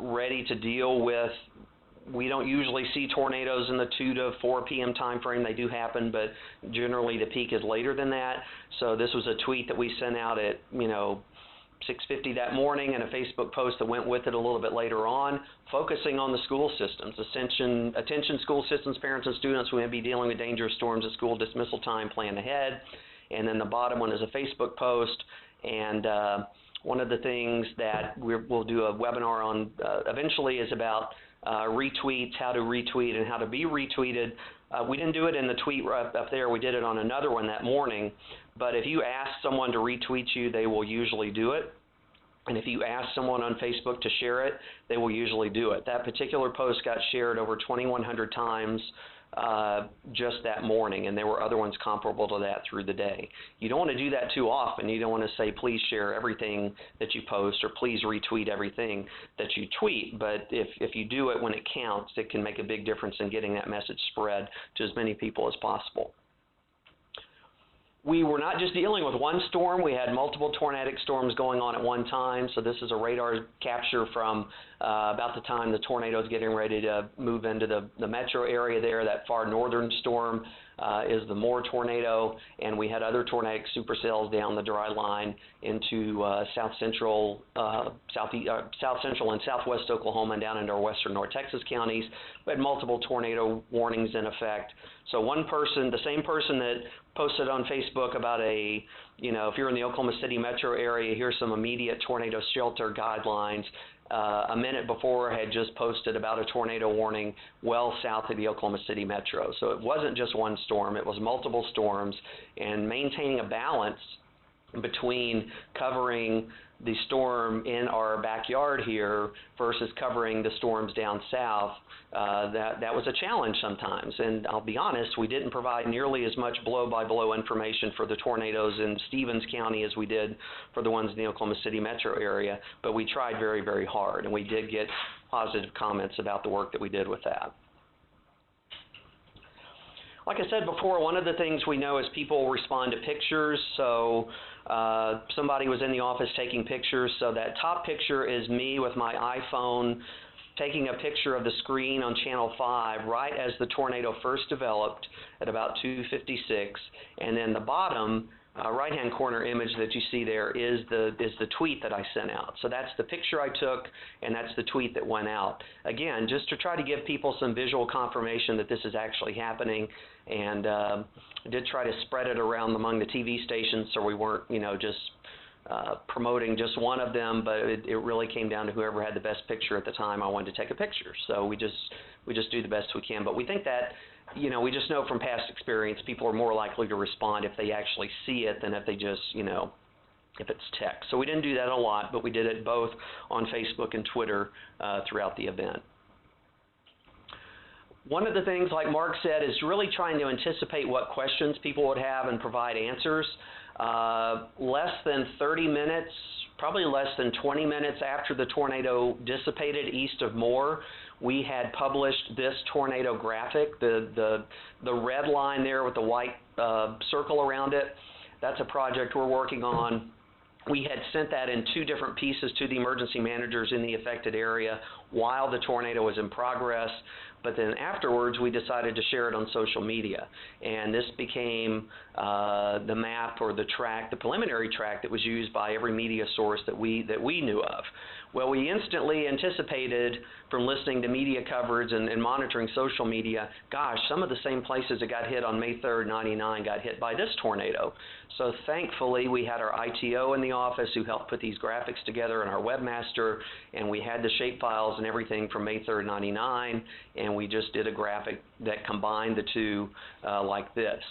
S10: ready to deal with. We don't usually see tornadoes in the 2 to 4 p.m. time frame. They do happen, but generally the peak is later than that. So this was a tweet that we sent out at 6:50 that morning, and a Facebook post that went with it a little bit later on, focusing on the school systems. Attention school systems, parents and students who may be dealing with dangerous storms at school dismissal time, plan ahead. And then the bottom one is a Facebook post, and one of the things that we'll do a webinar on eventually is about retweets, how to retweet and how to be retweeted. We didn't do it in the tweet up there. We did it on another one that morning. But if you ask someone to retweet you, they will usually do it. And if you ask someone on Facebook to share it, they will usually do it. That particular post got shared over 2,100 times just that morning, and there were other ones comparable to that through the day. You don't want to do that too often. You don't want to say, please share everything that you post, or please retweet everything that you tweet. But if you do it when it counts, it can make a big difference in getting that message spread to as many people as possible. We were not just dealing with one storm. We had multiple tornadic storms going on at one time. So this is a radar capture from about the time the tornado is getting ready to move into the metro area there. That far northern storm is the Moore tornado, and we had other tornadic supercells down the dry line into south central and southwest Oklahoma and down into our western North Texas counties. We had multiple tornado warnings in effect. So one person, the same person that posted on Facebook about if you're in the Oklahoma City metro area, here's some immediate tornado shelter guidelines. A minute before had just posted about a tornado warning well south of the Oklahoma City metro. So it wasn't just one storm, it was multiple storms, and maintaining a balance between covering the storm in our backyard here versus covering the storms down south, that was a challenge sometimes. And I'll be honest, we didn't provide nearly as much blow-by-blow information for the tornadoes in Stevens County as we did for the ones in the Oklahoma City metro area, but we tried very, very hard, and we did get positive comments about the work that we did with that. Like I said before, one of the things we know is people respond to pictures. So somebody was in the office taking pictures. So that top picture is me with my iPhone taking a picture of the screen on channel 5 right as the tornado first developed at about 2:56. And then the bottom right-hand corner image that you see there is the tweet that I sent out. So that's the picture I took, and that's the tweet that went out. Again, just to try to give people some visual confirmation that this is actually happening, and I did try to spread it around among the TV stations so we weren't, just promoting just one of them, but it really came down to whoever had the best picture at the time. I wanted to take a picture, so we just do the best we can. But we think that, we just know from past experience, people are more likely to respond if they actually see it than if they just, if it's text. So we didn't do that a lot, but we did it both on Facebook and Twitter throughout the event. One of the things, like Mark said, is really trying to anticipate what questions people would have and provide answers. Less than 30 minutes, probably less than 20 minutes after the tornado dissipated east of Moore, we had published this tornado graphic, the red line there with the white circle around it. That's a project we're working on. We had sent that in 2 different pieces to the emergency managers in the affected area while the tornado was in progress, but then afterwards we decided to share it on social media. And this became the map or the track, the preliminary track that was used by every media source that we knew of. Well, we instantly anticipated from listening to media coverage and monitoring social media, gosh, some of the same places that got hit on May 3rd, 99 got hit by this tornado. So thankfully we had our ITO in the office who helped put these graphics together and our webmaster, and we had the shapefiles and everything from May 3rd, 99, and we just did a graphic that combined the two like this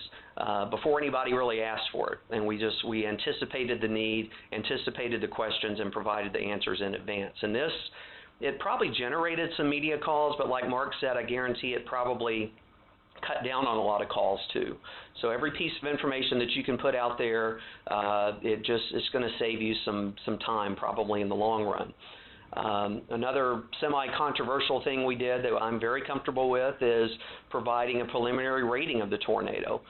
S10: before anybody really asked for it. And we anticipated the need, anticipated the questions, and provided the answers in advance. And this, it probably generated some media calls, but like Mark said, I guarantee it probably cut down on a lot of calls too. So every piece of information that you can put out there, it's going to save you some time probably in the long run. Another semi-controversial thing we did that I'm very comfortable with is providing a preliminary rating of the tornado,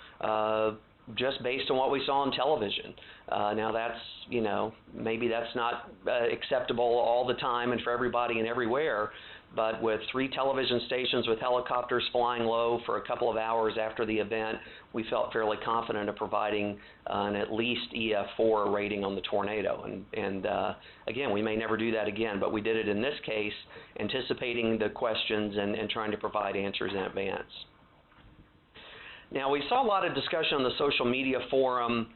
S10: just based on what we saw on television. Now that's, maybe that's not acceptable all the time and for everybody and everywhere, but with 3 television stations with helicopters flying low for a couple of hours after the event, we felt fairly confident of providing an at least EF4 rating on the tornado. And again, we may never do that again, but we did it in this case, anticipating the questions and trying to provide answers in advance. Now, we saw a lot of discussion on the social media forum.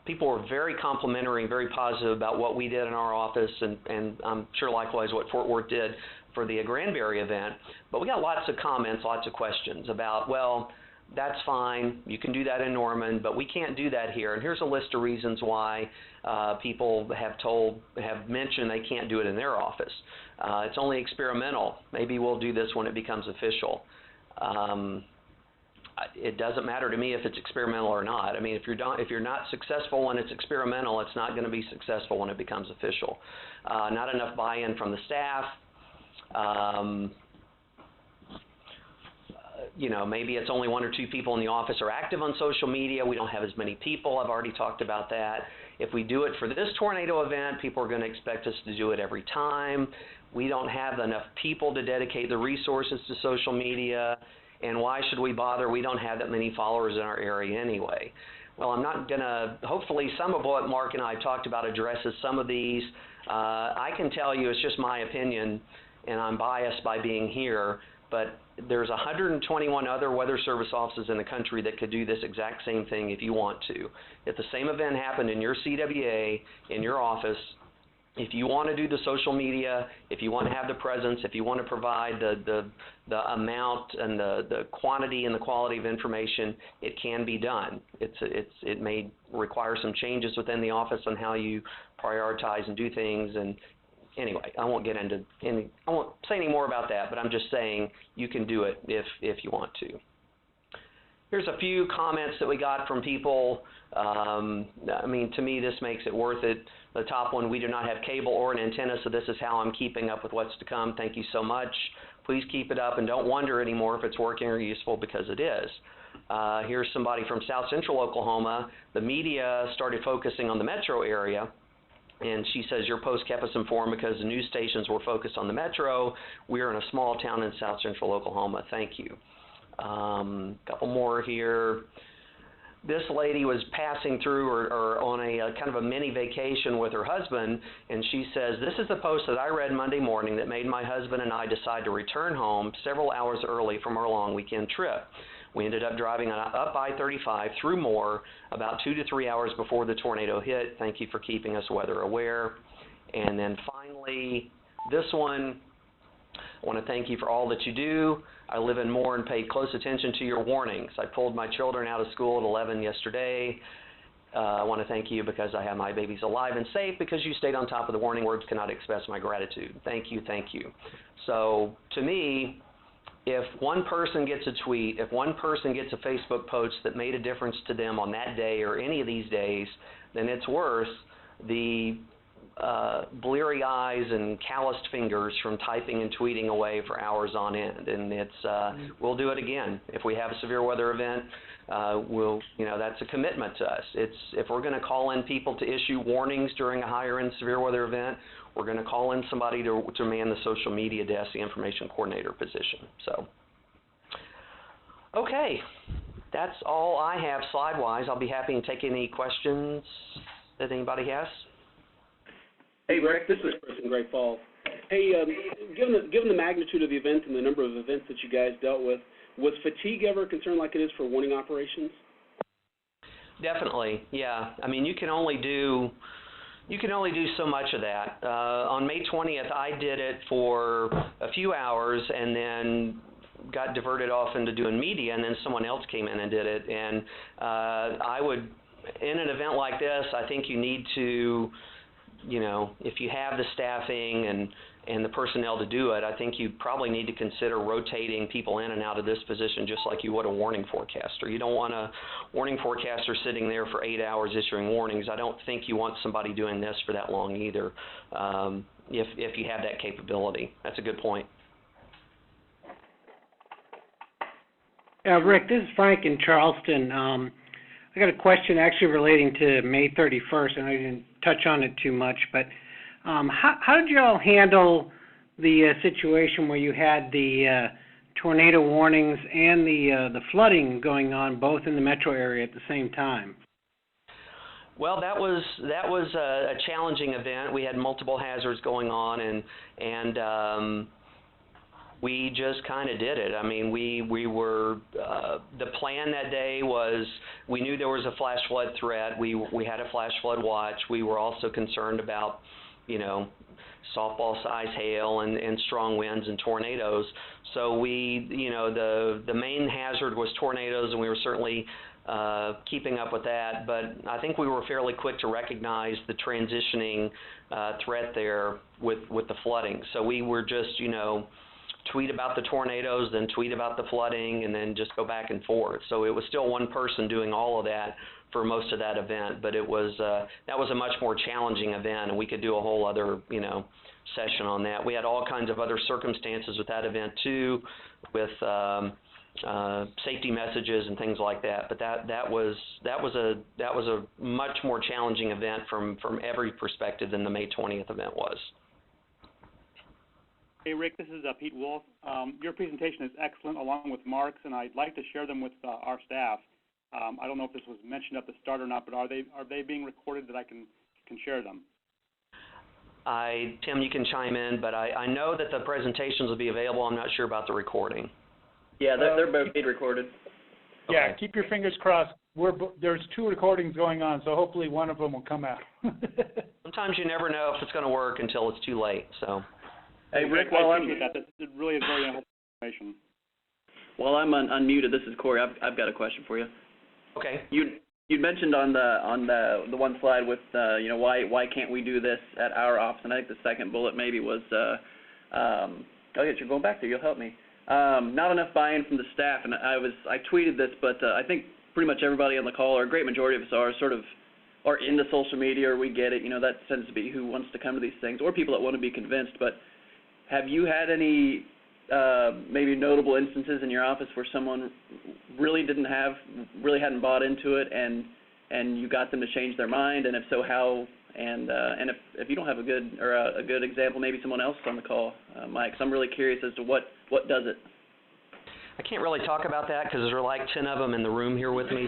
S10: People were very complimentary and very positive about what we did in our office, and I'm sure likewise what Fort Worth did for the Granbury event. But we got lots of comments, lots of questions about, well, that's fine, you can do that in Norman, but we can't do that here. And here's a list of reasons why people have mentioned they can't do it in their office. It's only experimental. Maybe we'll do this when it becomes official. It doesn't matter to me if it's experimental or not. I mean, if you're not successful when it's experimental, it's not going to be successful when it becomes official. Not enough buy-in from the staff. Maybe it's only 1 or 2 people in the office are active on social media. We don't have as many people. I've already talked about that. If we do it for this tornado event, people are going to expect us to do it every time. We don't have enough people to dedicate the resources to social media. And why should we bother? We don't have that many followers in our area anyway. Well, I'm not going to, hopefully some of what Mark and I have talked about addresses some of these. I can tell you it's just my opinion, and I'm biased by being here, but there's 121 other Weather Service offices in the country that could do this exact same thing if you want to. If the same event happened in your CWA, in your office, if you want to do the social media, if you want to have the presence, if you want to provide the amount and the quantity and the quality of information, it can be done. It may require some changes within the office on how you prioritize and do things. And anyway, I won't say any more about that, but I'm just saying you can do it if you want to. Here's a few comments that we got from people. I mean, to me, this makes it worth it. The top one, we do not have cable or an antenna, so this is how I'm keeping up with what's to come. Thank you so much. Please keep it up and don't wonder anymore if it's working or useful, because it is. Here's somebody from South Central Oklahoma. The media started focusing on the metro area, and she says, your post kept us informed because the news stations were focused on the metro. We're in a small town in South Central Oklahoma. Thank you. Couple more here. This lady was passing through or on a kind of a mini vacation with her husband, and she says, this is the post that I read Monday morning that made my husband and I decide to return home several hours early from our long weekend trip. We ended up driving up I-35 through Moore about 2 to 3 hours before the tornado hit. Thank you for keeping us weather aware. And then finally, this one, I want to thank you for all that you do. I live in Moore and paid close attention to your warnings. I pulled my children out of school at 11 yesterday. I want to thank you because I have my babies alive and safe because you stayed on top of the warning. Words cannot express my gratitude. Thank you, thank you. So to me, if one person gets a tweet, if one person gets a Facebook post that made a difference to them on that day or any of these days, then it's worth the bleary eyes and calloused fingers from typing and tweeting away for hours on end. And it's we'll do it again if we have a severe weather event. That's a commitment to us. If we're going to call in people to issue warnings during a higher end severe weather event, we're going to call in somebody to man the social media desk, the information coordinator position. So, okay, that's all I have slide-wise. I'll be happy to take any questions that anybody has.
S11: Hey, Rick, this is Chris in Great Falls. Hey, given the magnitude of the event and the number of events that you guys dealt with, was fatigue ever a concern like it is for warning operations?
S10: Definitely, yeah. I mean, you can only do You can only do so much of that. On May 20th, I did it for a few hours and then got diverted off into doing media, and then someone else came in and did it. And I would, in an event like this, I think you need to, if you have the staffing and the personnel to do it, I think you probably need to consider rotating people in and out of this position just like you would a warning forecaster. You don't want a warning forecaster sitting there for 8 hours issuing warnings. I don't think you want somebody doing this for that long either, if you have that capability. That's a good point.
S12: Rick, this is Frank in Charleston. I got a question actually relating to May 31st, and I didn't touch on it too much, but how did you all handle the situation where you had the tornado warnings and the flooding going on both in the metro area at the same time?
S10: Well, that was a challenging event. We had multiple hazards going on, and we just kind of did it. I mean, we were the plan that day was we knew there was a flash flood threat. We had a flash flood watch. We were also concerned about softball size hail and strong winds and tornadoes. So we, the main hazard was tornadoes, and we were certainly keeping up with that. But I think we were fairly quick to recognize the transitioning threat there with the flooding. So we were just, tweet about the tornadoes, then tweet about the flooding, and then just go back and forth. So it was still one person doing all of that for most of that event, but it was that was a much more challenging event, and we could do a whole other session on that. We had all kinds of other circumstances with that event too, with safety messages and things like that. But that was a much more challenging event from every perspective than the May 20th event was.
S13: Hey, Rick, this is Pete Wolf. Your presentation is excellent, along with Mark's, and I'd like to share them with our staff. I don't know if this was mentioned at the start or not, but are they being recorded that I can share them?
S10: Tim, you can chime in, but I know that the presentations will be available. I'm not sure about the recording.
S2: Yeah, they're both being recorded.
S1: Yeah,
S10: Okay.
S1: keep your fingers crossed. There's 2 recordings going on, so hopefully one of them will come out.
S13: Sometimes you never know if it's going to work until it's too late. So.
S2: Hey, Rick,
S13: I appreciate that. This really is very helpful information.
S2: While I'm unmuted, this is Corey. I've got a question for you.
S10: Okay.
S2: You mentioned on the one slide with why can't we do this at our office, and I think the second bullet maybe was you're going back there. You'll help me. Not enough buy-in from the staff, and I tweeted this, but I think pretty much everybody on the call, or a great majority of us are into social media, or we get it. That tends to be who wants to come to these things, or people that want to be convinced. But have you had any maybe notable instances in your office where someone really hadn't bought into it, and you got them to change their mind, and if so, how? And if you don't have a good example, maybe someone else on the call, Mike. So I'm really curious as to what does it.
S10: I can't really talk about that because there are like 10 of them in the room here with me.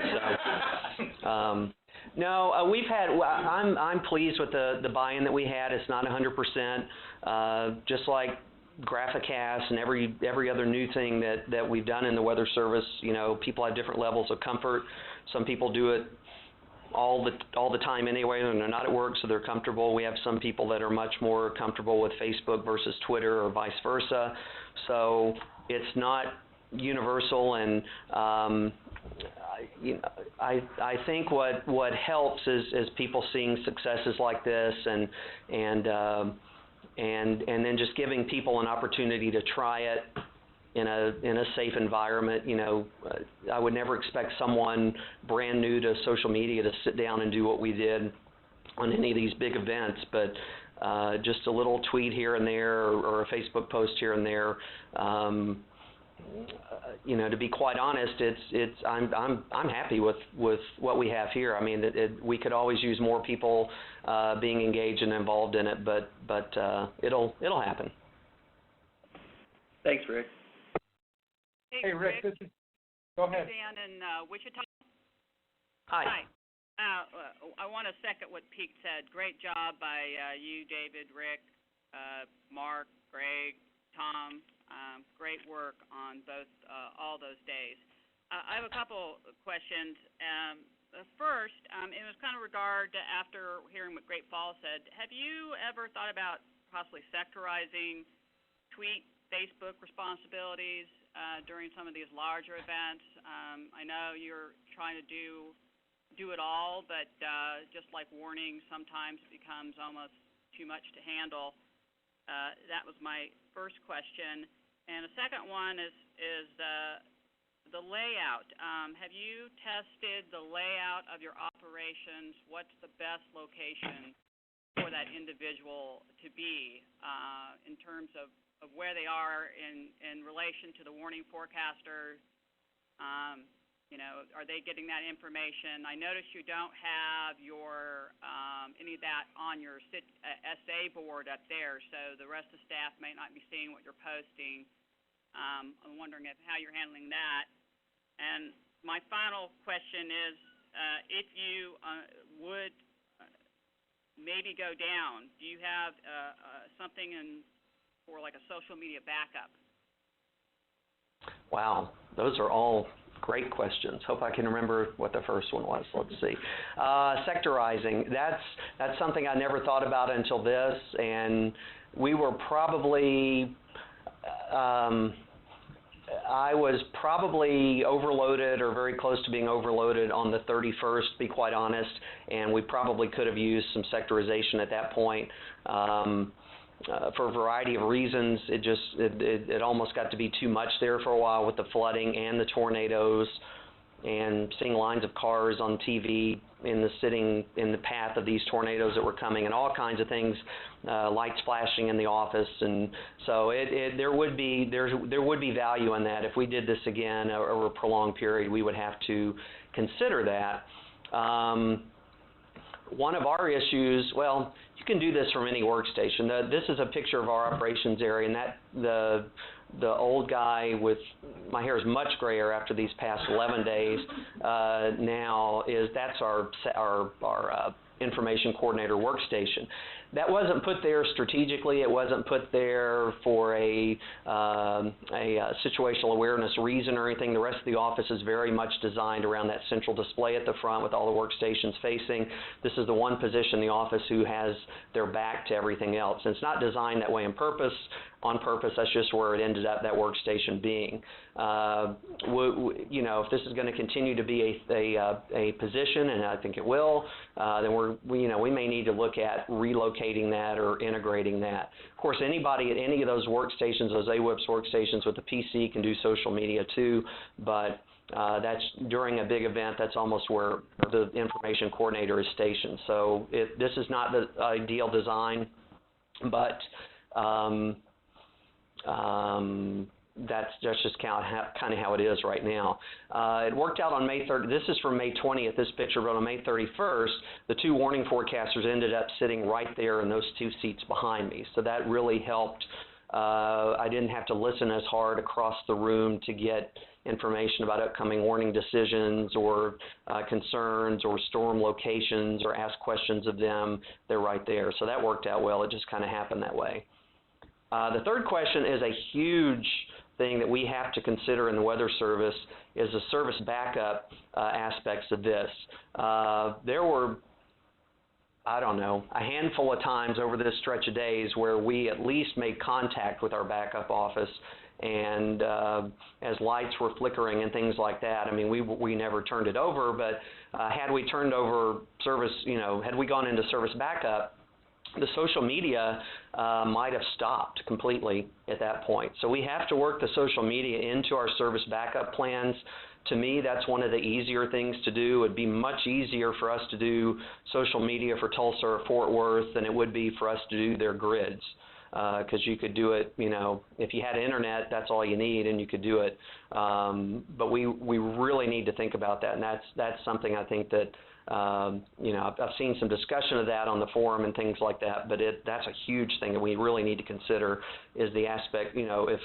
S10: So, no, we've had. I'm pleased with the buy-in that we had. It's not 100%. Just like GraphiCast and every other new thing that we've done in the Weather Service, people have different levels of comfort. Some people do it all the time anyway, and they're not at work, so they're comfortable. We have some people that are much more comfortable with Facebook versus Twitter, or vice versa. So it's not universal, and I think what helps is people seeing successes like this, and then just giving people an opportunity to try it in a safe environment. I would never expect someone brand new to social media to sit down and do what we did on any of these big events, but just a little tweet here and there, or a Facebook post here and there. To be quite honest, I'm happy with what we have here. I mean, we could always use more people being engaged and involved in it, but it'll happen.
S2: Thanks, Rick.
S1: Hey, Rick, go ahead.
S14: Dan in Wichita.
S10: Hi.
S14: I want to second what Pete said. Great job by you, David, Rick, Mark, Greg, Tom. Great work on all those days. I have a couple questions. first, it was kind of regard to after hearing what Great Falls said. Have you ever thought about possibly sectorizing tweet, Facebook responsibilities during some of these larger events? I know you're trying to do it all, but just like warning, sometimes it becomes almost too much to handle. That was my first question. And the second one is the layout. Have you tested the layout of your operations? What's the best location for that individual to be in terms of where they are in relation to the warning forecaster? Are they getting that information? I notice you don't have your any of that on your SA board up there, so the rest of the staff may not be seeing what you're posting. I'm wondering how you're handling that. And my final question is, if you would maybe go down, do you have something for like a social media backup?
S10: Wow, those are all great questions. Hope I can remember what the first one was. Let's see. Sectorizing, that's something I never thought about until this, and we were probably I was probably overloaded or very close to being overloaded on the 31st, to be quite honest, and we probably could have used some sectorization at that point. For a variety of reasons, it almost got to be too much there for a while with the flooding and the tornadoes, and seeing lines of cars on TV sitting in the path of these tornadoes that were coming, and all kinds of things, lights flashing in the office, and so there would be value in that. If we did this again over a prolonged period, we would have to consider that. One of our issues, well, you can do this from any workstation. This is a picture of our operations area, and that the old guy with my hair is much grayer after these past 11 days. That's our information coordinator workstation. That wasn't put there strategically. It wasn't put there for a situational awareness reason or anything. The rest of the office is very much designed around that central display at the front with all the workstations facing. This is the one position in the office who has their back to everything else. And it's not designed that way on purpose. That's just where it ended up, that workstation being. If this is going to continue to be a position, and I think it will, then we may need to look at relocating that or integrating that. Of course, anybody at any of those workstations, those AWIPS workstations with a PC, can do social media too, but that's during a big event. That's almost where the information coordinator is stationed. So this is not the ideal design, but that's just kind of how it is right now. It worked out on May 30th. This is from May 20th, this picture, but on May 31st, the two warning forecasters ended up sitting right there in those two seats behind me. So that really helped. I didn't have to listen as hard across the room to get information about upcoming warning decisions or concerns or storm locations or ask questions of them. They're right there. So that worked out well. It just kind of happened that way. The third question is a huge thing that we have to consider in the Weather Service, is the service backup aspects of this. There were, I don't know, a handful of times over this stretch of days where we at least made contact with our backup office, and as lights were flickering and things like that. I mean, we never turned it over, but had we turned over service, had we gone into service backup, the social media might have stopped completely at that point. So we have to work the social media into our service backup plans. To me, that's one of the easier things to do. It would be much easier for us to do social media for Tulsa or Fort Worth than it would be for us to do their grids. Because you could do it, if you had internet, that's all you need, and you could do it. But we really need to think about that, and that's something I think that I've seen some discussion of that on the forum and things like that, but that's a huge thing that we really need to consider, is the aspect, if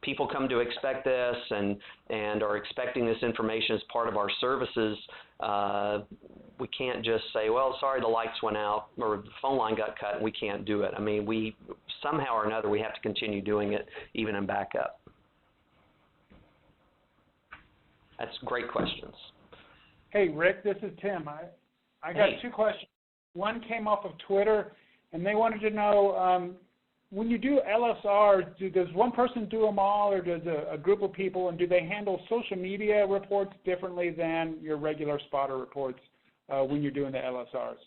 S10: people come to expect this and are expecting this information as part of our services, we can't just say, well, sorry, the lights went out or the phone line got cut and we can't do it. I mean, we somehow or another we have to continue doing it even in backup. That's great questions.
S1: Hey, Rick, this is Tim. I got two questions. One came off of Twitter, and they wanted to know, when you do LSRs, does one person do them all, or does a group of people, and do they handle social media reports differently than your regular spotter reports when you're doing the LSRs?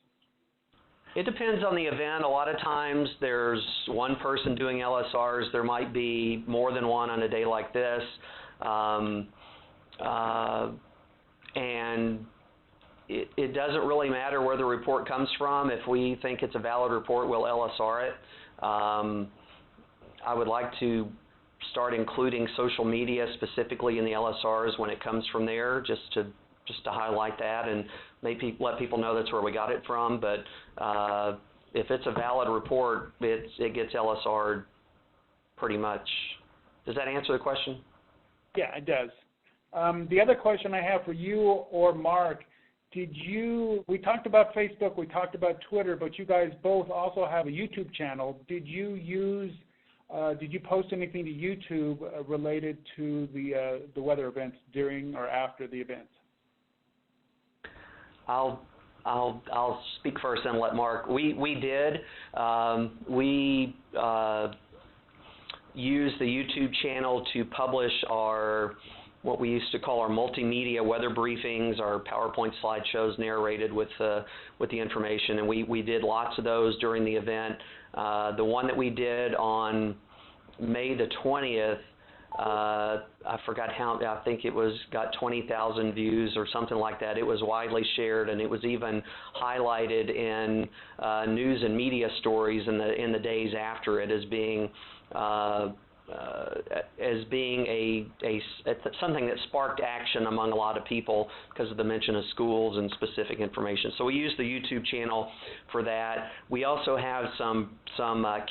S10: It depends on the event. A lot of times there's one person doing LSRs. There might be more than one on a day like this. And it doesn't really matter where the report comes from. If we think it's a valid report, we'll LSR it. I would like to start including social media specifically in the LSRs when it comes from there, just to highlight that and maybe let people know that's where we got it from. But if it's a valid report, it gets LSR'd pretty much. Does that answer the question?
S1: Yeah, it does. The other question I have for you or Mark, we talked about Facebook, we talked about Twitter, but you guys both also have a YouTube channel. Did you post anything to YouTube related to the weather events during or after the events?
S10: I'll speak first and let Mark. We did. We used the YouTube channel to publish what we used to call our multimedia weather briefings, our PowerPoint slideshows narrated with the information, and we did lots of those during the event. The one that we did on May the 20th, I forgot how, I think it got 20,000 views or something like that. It was widely shared, and it was even highlighted in news and media stories in the days after it as being something that sparked action among a lot of people because of the mention of schools and specific information. So we use the YouTube channel for that. We also have some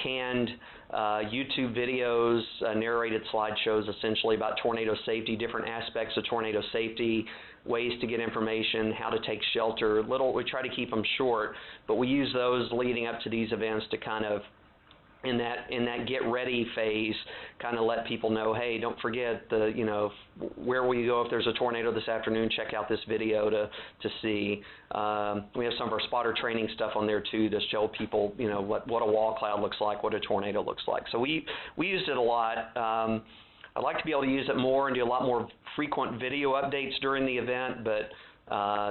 S10: canned YouTube videos, narrated slideshows essentially about tornado safety, different aspects of tornado safety, ways to get information, how to take shelter. We try to keep them short, but we use those leading up to these events to kind of in that get ready phase, kind of let people know, hey, don't forget where will you go if there's a tornado this afternoon? Check out this video to see. We have some of our spotter training stuff on there too to show people what a wall cloud looks like, what a tornado looks like. So we used it a lot. I'd like to be able to use it more and do a lot more frequent video updates during the event, but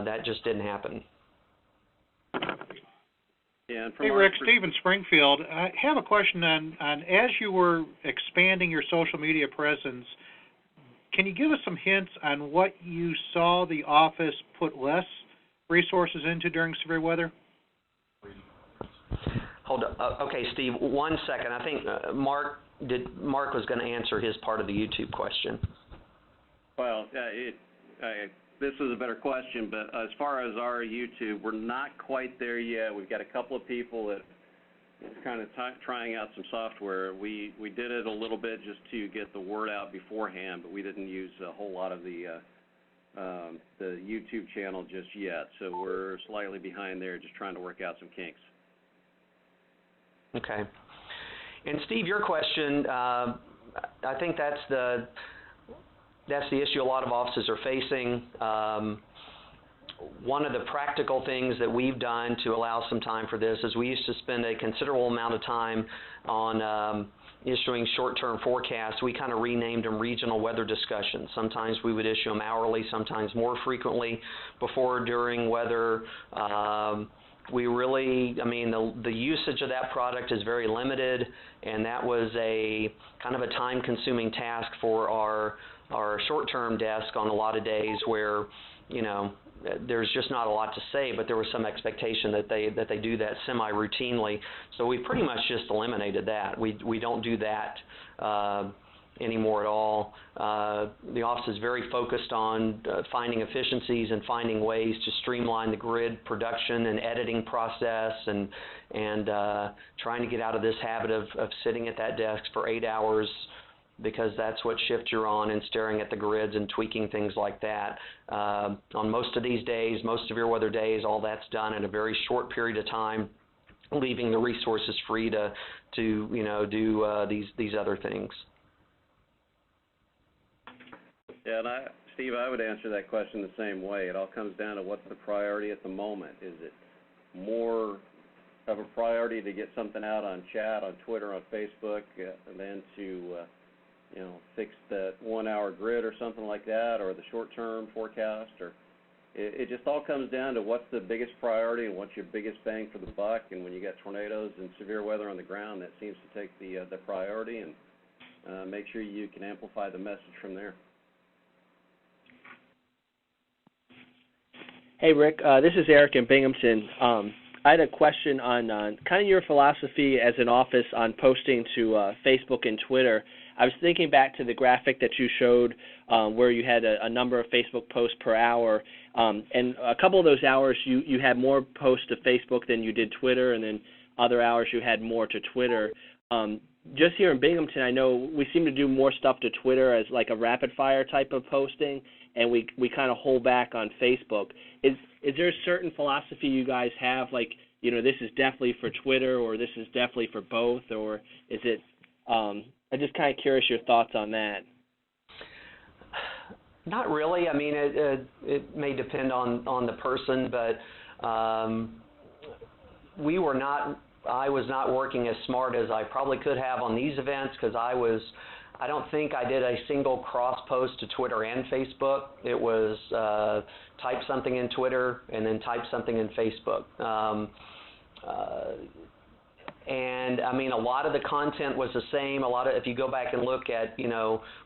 S10: that just didn't happen.
S2: Yeah,
S15: hey, Rick, Stephen Springfield. I have a question on as you were expanding your social media presence, can you give us some hints on what you saw the office put less resources into during severe weather?
S10: Hold on. Okay, Steve, 1 second. I think Mark was going to answer his part of the YouTube question.
S2: Well, this is a better question, but as far as our YouTube, we're not quite there yet. We've got a couple of people that are kind of trying out some software. We did it a little bit just to get the word out beforehand, but we didn't use a whole lot of the YouTube channel just yet. So we're slightly behind there, just trying to work out some kinks.
S10: Okay. And Steve, your question, I think that's the issue a lot of offices are facing. One of the practical things that we've done to allow some time for this is we used to spend a considerable amount of time on issuing short-term forecasts. We kind of renamed them regional weather discussions. Sometimes we would issue them hourly, sometimes more frequently before or during weather. We really, the usage of that product is very limited, and that was a kind of a time-consuming task for our short-term desk on a lot of days where, there's just not a lot to say, but there was some expectation that they do that semi-routinely. So we pretty much just eliminated that. We don't do that anymore at all. The office is very focused on finding efficiencies and finding ways to streamline the grid production and editing process and trying to get out of this habit of sitting at that desk for 8 hours because that's what shift you're on and staring at the grids and tweaking things like that. On most of these days, most severe weather days, all that's done in a very short period of time, leaving the resources free to do these other things.
S2: Yeah, and Steve, I would answer that question the same way. It all comes down to what's the priority at the moment. Is it more of a priority to get something out on chat, on Twitter, on Facebook, than to fix that 1 hour grid or something like that, or the short-term forecast? Or it just all comes down to what's the biggest priority and what's your biggest bang for the buck. And when you got tornadoes and severe weather on the ground, that seems to take the priority, and make sure you can amplify the message from there.
S3: Hey, Rick. This is Eric in Binghamton. I had a question on kind of your philosophy as an office on posting to Facebook and Twitter. I was thinking back to the graphic that you showed where you had a number of Facebook posts per hour, and a couple of those hours you had more posts to Facebook than you did Twitter, and then other hours you had more to Twitter. Just here in Binghamton, I know we seem to do more stuff to Twitter as like a rapid-fire type of posting, and we kind of hold back on Facebook. Is there a certain philosophy you guys have, like, this is definitely for Twitter, or this is definitely for both, or is it, I'm just kind of curious your thoughts on that.
S10: Not really. I mean, it may depend on the person, but I was not working as smart as I probably could have on these events, because I don't think I did a single cross post to Twitter and Facebook. It was type something in Twitter and then type something in Facebook. And I mean, a lot of the content was the same. If you go back and look at,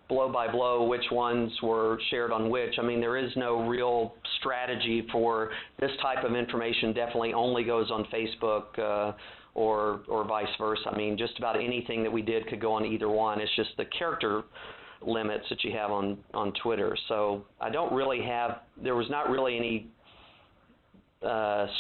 S10: blow by blow, which ones were shared on which, I mean, there is no real strategy for this type of information. Definitely only goes on Facebook or vice versa. I mean, just about anything that we did could go on either one. It's just the character limits that you have on Twitter. So there was not really any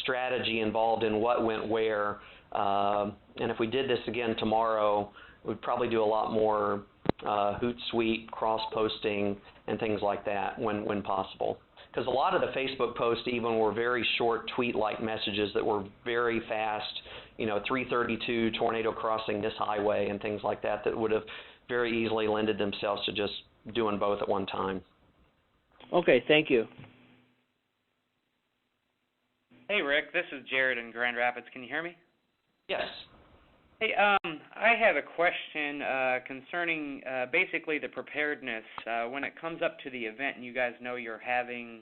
S10: strategy involved in what went where. And if we did this again tomorrow, we'd probably do a lot more Hootsuite, cross-posting, and things like that when possible. Because a lot of the Facebook posts even were very short tweet-like messages that were very fast, 332 tornado crossing this highway and things like that would have very easily lended themselves to just doing both at one time.
S3: Okay, thank you.
S16: Hey, Rick, this is Jared in Grand Rapids. Can you hear me?
S10: Yes.
S16: Hey, I have a question concerning basically the preparedness. When it comes up to the event and you guys know you're having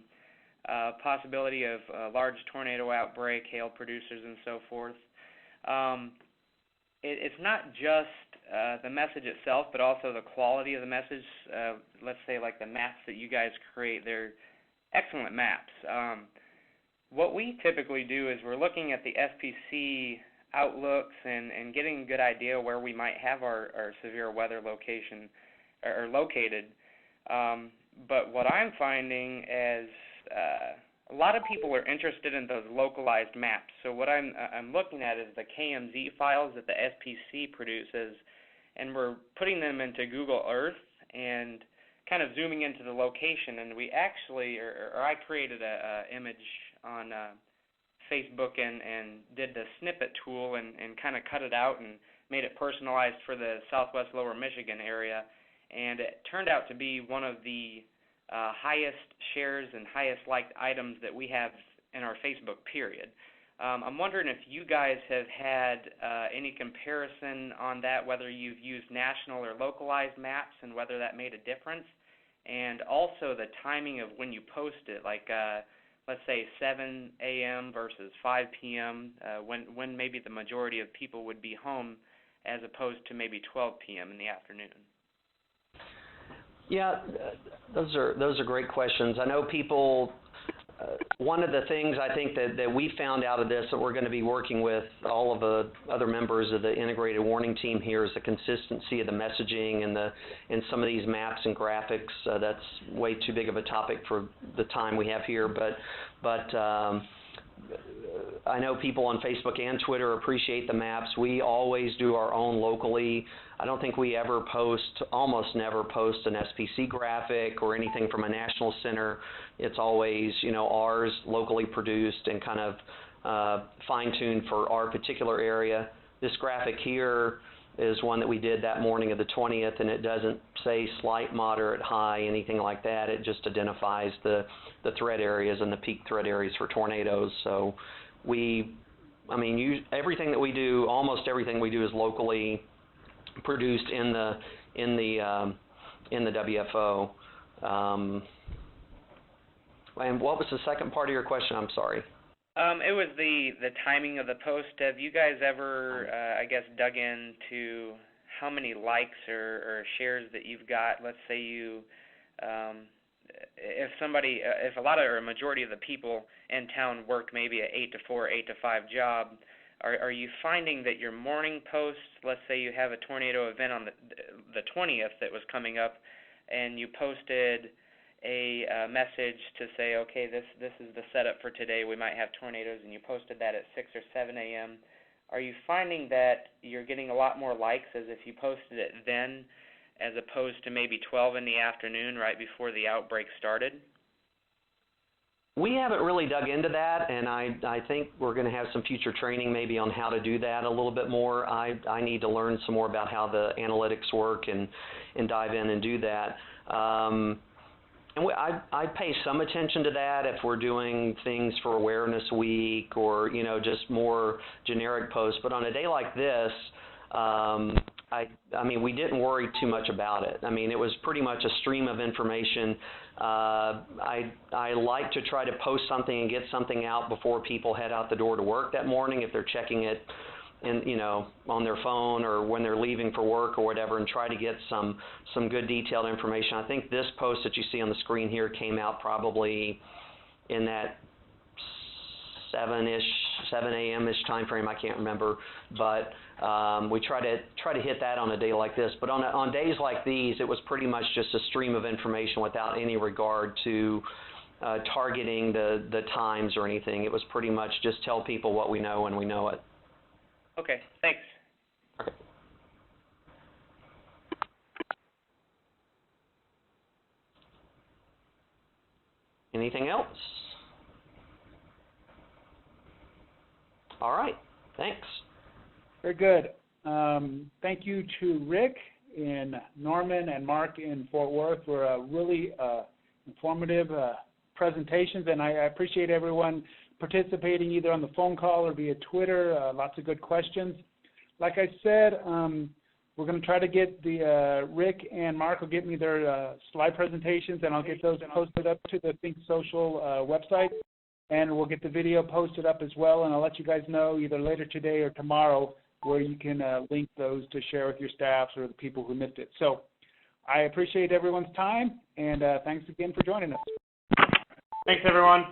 S16: possibility of a large tornado outbreak, hail producers, and so forth, it's not just the message itself, but also the quality of the message. Let's say like the maps that you guys create, they're excellent maps. What we typically do is we're looking at the SPC outlooks and getting a good idea where we might have our severe weather location or located. But what I'm finding is a lot of people are interested in those localized maps. So what I'm looking at is the KMZ files that the SPC produces, and we're putting them into Google Earth and kind of zooming into the location. And we actually, or I created a image on Facebook and did the snippet tool and kind of cut it out and made it personalized for the southwest lower Michigan area, and it turned out to be one of the highest shares and highest liked items that we have in our Facebook period. I'm wondering if you guys have had any comparison on that, whether you've used national or localized maps and whether that made a difference, and also the timing of when you post it, like let's say 7 a.m. versus 5 p.m., when maybe the majority of people would be home as opposed to maybe 12 p.m. in the afternoon.
S10: Yeah, those are great questions. I know people, one of the things I think that we found out of this that we're going to be working with all of the other members of the integrated warning team here is the consistency of the messaging and some of these maps and graphics. That's way too big of a topic for the time we have here, but I know people on Facebook and Twitter appreciate the maps. We always do our own locally. I don't think we ever almost never post an SPC graphic or anything from a national center. It's always, ours locally produced and kind of fine-tuned for our particular area. This graphic here is one that we did that morning of the 20th, and it doesn't say slight, moderate, high, anything like that. It just identifies the threat areas and the peak threat areas for tornadoes. So everything that we do, almost everything we do, is locally produced in the WFO. And what was the second part of your question? I'm sorry.
S16: It was the timing of the post. Have you guys ever, dug into how many likes or shares that you've got? Let's say if a lot or a majority of the people in town work maybe an 8 to 4, 8 to 5 job, are you finding that your morning posts, let's say you have a tornado event on the 20th that was coming up, and you posted a message to say, okay, this is the setup for today, we might have tornadoes, and you posted that at 6 or 7 a.m., are you finding that you're getting a lot more likes as if you posted it then as opposed to maybe 12 in the afternoon right before the outbreak started?
S10: We haven't really dug into that, and I think we're going to have some future training maybe on how to do that a little bit more. I need to learn some more about how the analytics work and dive in and do that. And I pay some attention to that if we're doing things for Awareness Week or, just more generic posts. But on a day like this, we didn't worry too much about it. It was pretty much a stream of information. I like to try to post something and get something out before people head out the door to work that morning if they're checking it on their phone or when they're leaving for work or whatever, and try to get some good detailed information. I think this post that you see on the screen here came out probably in that 7 a.m.-ish time frame. I can't remember, but we try to hit that on a day like this. But on days like these, it was pretty much just a stream of information without any regard to targeting the times or anything. It was pretty much just tell people what we know when we know it.
S16: Okay, thanks.
S10: Okay. Anything else? All right, thanks.
S1: Very good. Thank you to Rick in Norman and Mark in Fort Worth for really informative presentations, and I appreciate everyone participating either on the phone call or via Twitter. Lots of good questions. Like I said, we're going to try to get Rick and Mark will get me their slide presentations, and I'll get those posted up to the Think Social website, and we'll get the video posted up as well, and I'll let you guys know either later today or tomorrow where you can link those to share with your staffs or the people who missed it. So I appreciate everyone's time, and thanks again for joining us.
S13: Thanks, everyone.